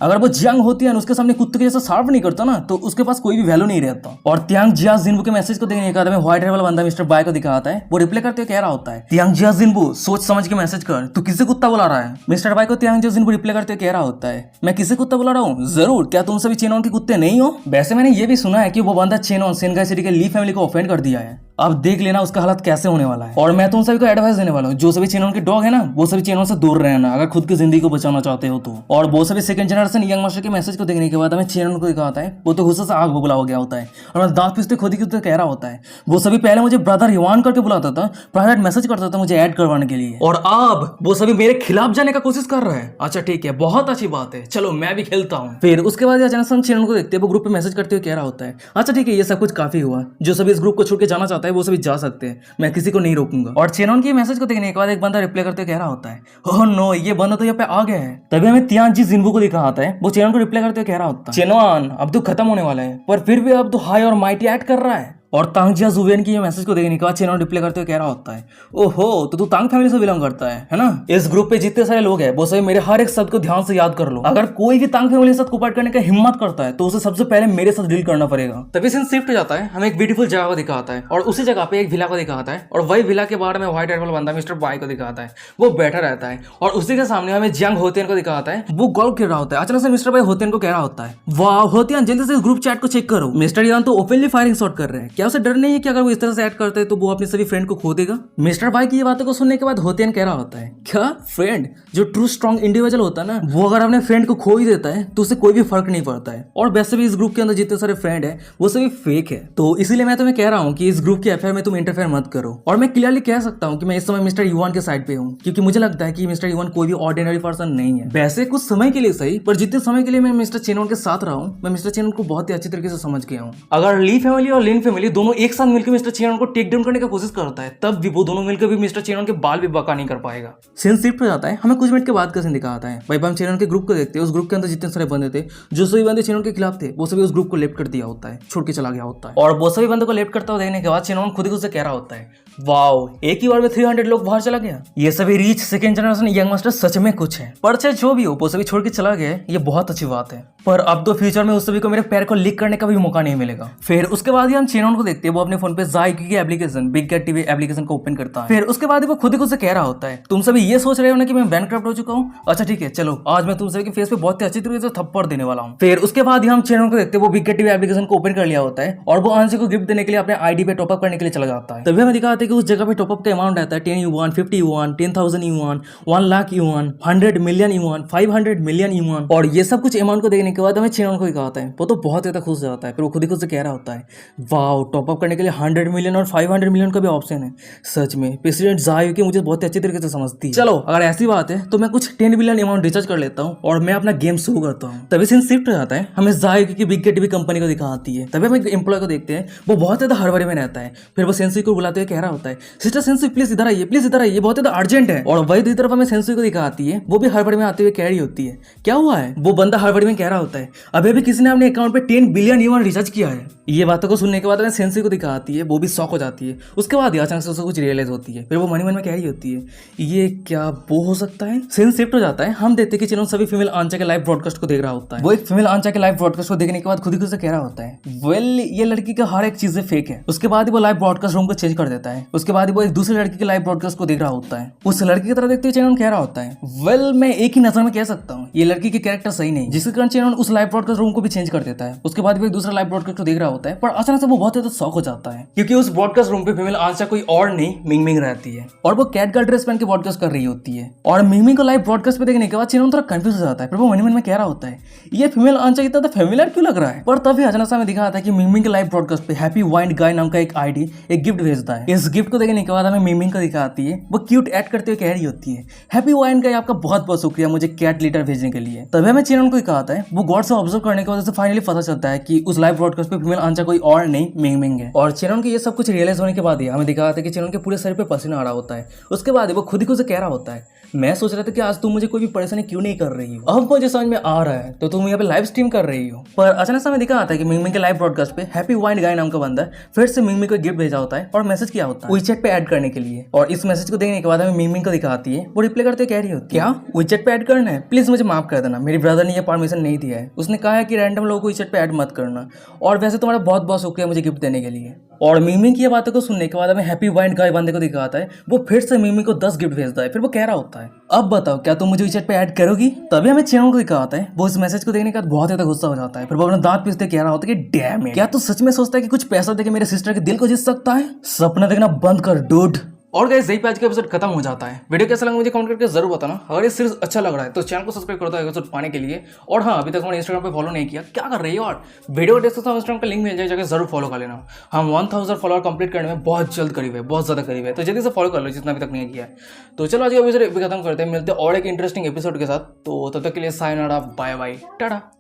अगर वो जियांग होतियन उसके सामने कुत्ते के जैसा शार्प नहीं करता ना, तो उसके पास कोई भी वैल्यू नहीं रहता। और तांगजिया ज़ेनबू के मैसेज को देखने के बाद हमें व्हाइट हेयर वाला बंदा मिस्टर बाय को दिखाता है। वो रिप्लाई करते हुए कह रहा होता है, तांगजिया ज़ेनबू, सोच समझ के मैसेज कर, तू किसे कुत्ता बुला रहा है? मिस्टर बाय को तांगजिया ज़ेनबू रिप्लाई करते हुए कह रहा होता है, मैं किसे कुत्ता बुला रहा हूँ? जरूर, क्या तुम सभी चेनॉन के कुत्ते नहीं हो? वैसे मैंने ये भी सुना है कि वो बंदा चेनॉन सेनगाई सिटी के ली फैमिली को ऑफेंड कर दिया है। अब देख लेना उसका हालत कैसे होने वाला है। और मैं तुम सभी को एडवाइस देने वाला हूँ, जो सभी चेनॉन के डॉग है ना, वो सभी चेनॉन से दूर रहना अगर खुद की जिंदगी को बचाना चाहते हो तो। और वो सभी सेकंड जनरेशन यंग मास्टर के मैसेज को देखने के बाद हमें चेनॉन को दिखाता है। वो तो गुस्से से आग बबूला हो गया होता है और दांत पीसते खुद ही कह रहा होता है, वो सभी पहले मुझे ब्रदर युआन करके बुलाता था, प्राइवेट मैसेज करता था मुझे ऐड करवाने के लिए, और अब वो सभी मेरे खिलाफ जाने का कोशिश कर रहा है। अच्छा ठीक है, बहुत अच्छी बात है, चलो मैं भी खेलता हूँ। फिर उसके बाद अचानक से हम चेनॉन को देखते हैं। वो ग्रुप पे मैसेज करते हुए कह रहा होता है, अच्छा ठीक है, ये सब कुछ काफी हुआ, जो सभी इस ग्रुप को छोड़ के जाना चाहता है वो सभी जा सकते हैं, मैं किसी को नहीं रोकूंगा। और चेनॉन की मैसेज को देखने के बाद एक बंदा रिप्लाई करते कह रहा होता है, ओह नो, ये बंदा तो यहाँ पे आ गया है। तभी हमें तियानजी जिन्बू को दिखा आता है। वो चेनॉन को रिप्लाई करते कह रहा होता है, चेनॉन अब तो खत्म होने वाला है, पर फिर भी अब तो हाई और माइटी ऐड कर रहा है। और तांगजिया ज़ुवेन की ये मैसेज को देखने के बाद चेनॉन रिप्लाई करते हुए कह रहा होता है, ओहो, तो तू तांग फैमिली से बिलोंग करता है ना? इस ग्रुप पे जितने सारे लोग हैं वो सभी मेरे हर एक शब्द को ध्यान से याद कर लो। अगर कोई भी तांग फैमिली के साथ कोऑपरेट करने का हिम्मत करता है तो उसे सबसे पहले मेरे साथ डील करना पड़ेगा। तभी सीन शिफ्ट हो जाता है। हमें एक ब्यूटीफुल जगह को दिखाता है और उसी जगह पे एक विला को दिखाता है। और वही विला के बारे में व्हाइट हेयर वाला बंदा मिस्टर बाय को दिखाता है। वो बैठा रहता है और उसी के सामने हमें जियांग होतियन को दिखाता है। वो गोल्फ खेल रहा होता है। अचानक से मिस्टर बाय होतियन को कह रहा होता है, वाह होतियन, जल्दी से ग्रुप चैट को चेक करो, मिस्टर युआन तो ओपनली फायरिंग शॉट कर रहे हैं, क्या उसे डर नहीं है कि वो इस तरह से ऐड करते हैं तो वो अपने सभी फ्रेंड को खो देगा? मिस्टर बाय की ये बातों को सुनने के बाद होतियन कह रहा होता है, क्या फ्रेंड? जो ट्रू स्ट्रॉन्ग इंडिविजुअल होता है ना, वो अगर अपने फ्रेंड को खो ही देता है तो उसे कोई भी फर्क नहीं पड़ता है। और वैसे भी इस ग्रुप के अंदर जितने सारे फ्रेंड है वो सभी फेक है, तो इसीलिए मैं तुम्हें कह रहा हूँ कि इस ग्रुप के अफेयर में तुम इंटरफेयर मत करो। और मैं क्लियरली कह सकता हूँ कि मैं इस समय मिस्टर युआन के साइड पे हूँ, क्योंकि मुझे लगता है कि मिस्टर युआन कोई भी ऑर्डिनरी पर्सन नहीं है। वैसे कुछ समय के लिए सही, पर जितने समय के लिए मैं मिस्टर चेनॉन के साथ रहा हूँ, मैं मिस्टर चेनॉन को बहुत ही अच्छी तरीके से समझ गया हूँ। अगर ली फैमिली और लिन फैमिली दोनों एक साथ मिलकर मिस्टर चेनॉन को टेक डाउन करने की कोशिश करता है, तब भी वो दोनों मिलकर भी मिस्टर चेनॉन के बाल भी बका नहीं कर पाएगा। सीन शिफ्ट हो जाता है। हमें कुछ मिनट के बाद का सीन दिखाता है। भाई हम चेनॉन के ग्रुप को देखते हैं। उस ग्रुप के अंदर जितने सारे बंदे थे, जो सभी बंदे चेनॉन के खिलाफ थे, वो सभी उस ग्रुप को लेफ्ट कर दिया होता है, छोड़ के चला गया होता है। और वो सभी बंदों को लेफ्ट करता हुआ देखने के बाद चेनॉन खुद ही खुद से कह रहा होता है, वाओ, एक ही बार में 300 लोग बाहर चला गया। ये सभी rich second generation young master सच में कुछ है, पर चाहे जो भी हो वो सभी छोड़ के चला गया, ये बहुत अच्छी बात है। पर अब तो फ्यूचर में उस सभी को मेरे पैर को लीक करने का भी मौका नहीं मिलेगा। फिर उसके बाद ही हम चेनॉन को देखते हैं। वो अपने फोन पे ज़ाइक्यू की application big cat TV application को ओपन करता है। फिर उसके बाद वो खुद ही खुद से कह रहा होता है, तुम सभी ये सोच रहे हो ना कि मैं बैंकक्रप्ट हो चुका हूँ? अच्छा ठीक है, चलो आज मैं तुम सभी के फेस पे बहुत ही अच्छी तरीके से थप्पड़ देने वाला हूँ। फिर उसके बाद ही हम चेनॉन को देखते हैं। वो बिग कैट टीवी एप्लीकेशन को ओपन कर लिया होता है और वो आंसी को गिफ्ट देने के लिए अपने आईडी पे टॉपअप करने के लिए चला जाता है। तभी हमें दिखाते हैं कि उस जगह पे टॉपअप का अमाउंट रहता है 10 yuan, 50 yuan, 10,000 yuan, 1 lakh yuan, 100 million yuan, 500 million yuan. और ये सब कुछ अमाउंट को देखने के बाद हमें चेनॉन को दिखाता है। वो तो बहुत ज्यादा खुश हो जाता है। फिर वो खुद ही खुद से कह रहा होता है, वाओ, टॉपअप करने के लिए 100 मिलियन और 500 मिलियन का भी ऑप्शन है। सच में प्रेसिडेंट ज़ाइक्यू मुझे बहुत अच्छी तरीके से समझती है। चलो अगर ऐसी बात है तो मैं कुछ 10 बिलियन अमाउंट रिचार्ज कर लेता हूँ और मैं अपना गेम शुरू करता हूँ। तभी सीन शिफ्ट हो जाता है। हमें ज़ाइक्यू की बिग कैट टीवी कंपनी को दिखाती है। तभी हम एक एम्प्लॉय को देखते हैं। वो बहुत ज्यादा हड़बड़ी में रहता है। फिर वो सेंसी को बुलाते हुए कह रहा होता है, सिस्टर सेंसी प्लीज इधर आइए, प्लीज इधर आइए, बहुत ज्यादा अर्जेंट है। और वही दूसरी तरफ हमें सेंसी को दिखाती है। वो भी हड़बड़ी में आते हुए कह रही होती है, क्या हुआ है? वो बंदा हड़बड़ी में कह रहा होता है, अभी भी किसी ने अपने अकाउंट पे 10 बिलियन युआन रिचार्ज किया है। ये बातों को सुनने के बाद हमें सेंसी को दिखाती है, वो भी शॉक हो जाती है। उसके बाद अचानक से उसे कुछ रियलाइज होती है, फिर वो मन में कह रही होती है ये क्या वो हो सकता है। सीन शिफ्ट हो जाता है, हम देखते हैं कि चिनोन सभी फीमेल आंचा के लाइव ब्रॉडकास्ट को देख रहा होता है। वो एक फीमेल आंचा के लाइव ब्रॉडकास्ट को देखने के बाद खुद ही से कह रहा होता है वेल ये लड़की का हर एक चीज फेक है। उसके बाद ही वो लाइव ब्रॉडकास्ट रूम को चेंज कर देता है। उसके बाद ही वो एक दूसरी लड़की के लाइव ब्रॉडकास्ट को देख रहा होता है। उस लड़की की तरफ देखते हुए चिनोन कह रहा होता है वेल मैं एक ही नजर में कह सकता हूँ ये लड़की की कैरेक्टर सही नहीं, जिसके कारण चिनोन उस लाइव ब्रॉडकास्ट रूम को भी चेंज कर देता है। उसके बाद वो एक दूसरा लाइव ब्रॉडकास्ट को देख रहा होता है, पर अचानक से वो बहुत ज्यादा शॉक हो जाता है क्योंकि उस ब्रॉडकास्ट रूम पे फीमेल आंचा कोई और नहीं मिंग मिंग रहती है और वो कैट गर्ल ड्रेस पहन के ब्रॉडकास्ट कर रही होती है। और मिंग मिंग को लाइव ब्रॉडकास्ट पे देखने के बाद चिनोन थोड़ा कंफ्यूज हो जाता है, पर वो मन में कह रहा होता है ये फीमेल आंचा इतना फेमिलियर क्यों लग रहा है। पर तभी अचानक से हमें दिखा था कि मिंग मिंग के लाइव ब्रॉडकास्ट पे हैप्पी वाइंड गाय नाम का एक आईडी एक गिफ्ट भेजता है। इस गिफ्ट को देखने के बाद हमें मिंग मिंग को दिखाती है, वो क्यूट ऐड करते हुए कह रही होती है हैप्पी वाइंड गाय आपका बहुत बहुत शुक्रिया मुझे कैट लीटर भेजने के लिए। तभी हमें चिनोन को कहा था वो गॉड से ऑब्जर्व करने की वजह से फाइनली पता चलता है कि उस लाइव ब्रॉडकास्ट पे फीमेल आंचा कोई और नहीं मिंग मिंग है। और चिनोन के ये सब कुछ रियलाइज होने के बाद ही हमें दिखा था कि चिनोन के पूरे शरीर पे पसीना आ रहा होता है। उसके बाद वो खुद ही से कह रहा होता है मैं सोच रहा था कि आज तुम मुझे कोई भी परेशानी क्यों नहीं कर रही हो, अब मुझे समझ में आ रहा है तो तुम यहाँ पे लाइव स्ट्रीम कर रही हो। पर अचानक से हमें दिखा आता है कि मिंग मिंग के लाइव ब्रॉडकास्ट पे हैप्पी वाइंड गाय नाम का बंदा फिर से मिंग मिंग को गिफ्ट भेजा होता है और मैसेज किया होता है विचेट पे ऐड करने के लिए। और इस मैसेज को देखने के बाद हमें मिंग मिंग को दिखाती है, वो रिप्लाई करते कह रही होती है क्या विचेट पे ऐड करना है, प्लीज मुझे माफ कर देना, मेरी ब्रदर ने ये परमिशन नहीं दिया है, उसने कहा है कि रैंडम लोगों को विचेट पे ऐड मत करना, और वैसे तुम्हारा बहुत बहुत शुक्रिया मुझे गिफ्ट देने के लिए। और मिंग मिंग की ये बातों को सुनने के बाद हमें हैप्पी वाइंड गाय बंदे को दिखाता है, वो फिर से मिंग मिंग को 10 गिफ्ट भेजता है। फिर वो कह रहा होता है अब बताओ क्या तुम मुझे विचेट पे ऐड करोगी। तभी हमें चिनोन को दिखाता है, वो इस मैसेज को देखने के बाद बहुत ज्यादा गुस्सा हो जाता है। फिर वो अपना दांत पीसते कह रहा होता है कि डैम क्या तू सच में सोचता है कि कुछ पैसा देके मेरे सिस्टर के दिल को जीत सकता है, सपना देखना बंद कर डूड। और गाइस यही पे आज का एपिसोड खत्म हो जाता है। वीडियो कैसा लगा मुझे कमेंट करके जरूर बताना। अगर ये सीरीज अच्छा लग रहा है तो चैनल को सब्सक्राइब कर दो एपिसोड पाने के लिए। और हाँ अभी तक हमारे इंस्टाग्राम पे फॉलो नहीं किया क्या कर रही हो, और वीडियो डिस्क्रिप्शन में इंस्टाग्राम का लिंक मिल जाएगा, जरूर फॉलो कर लेना। हम 1000 फॉलोअर कंप्लीट करने में बहुत जल्द करीब है, बहुत ज्यादा करीब है, तो जल्दी से फॉलो कर लो जितना अभी तक नहीं किया है। तो चलो आज का एपिसोड खत्म करते हैं, मिलते हैं और एक इंटरेस्टिंग एपिसोड के साथ। तो तब तक के लिए सायनारा, बाय बाय, टाटा।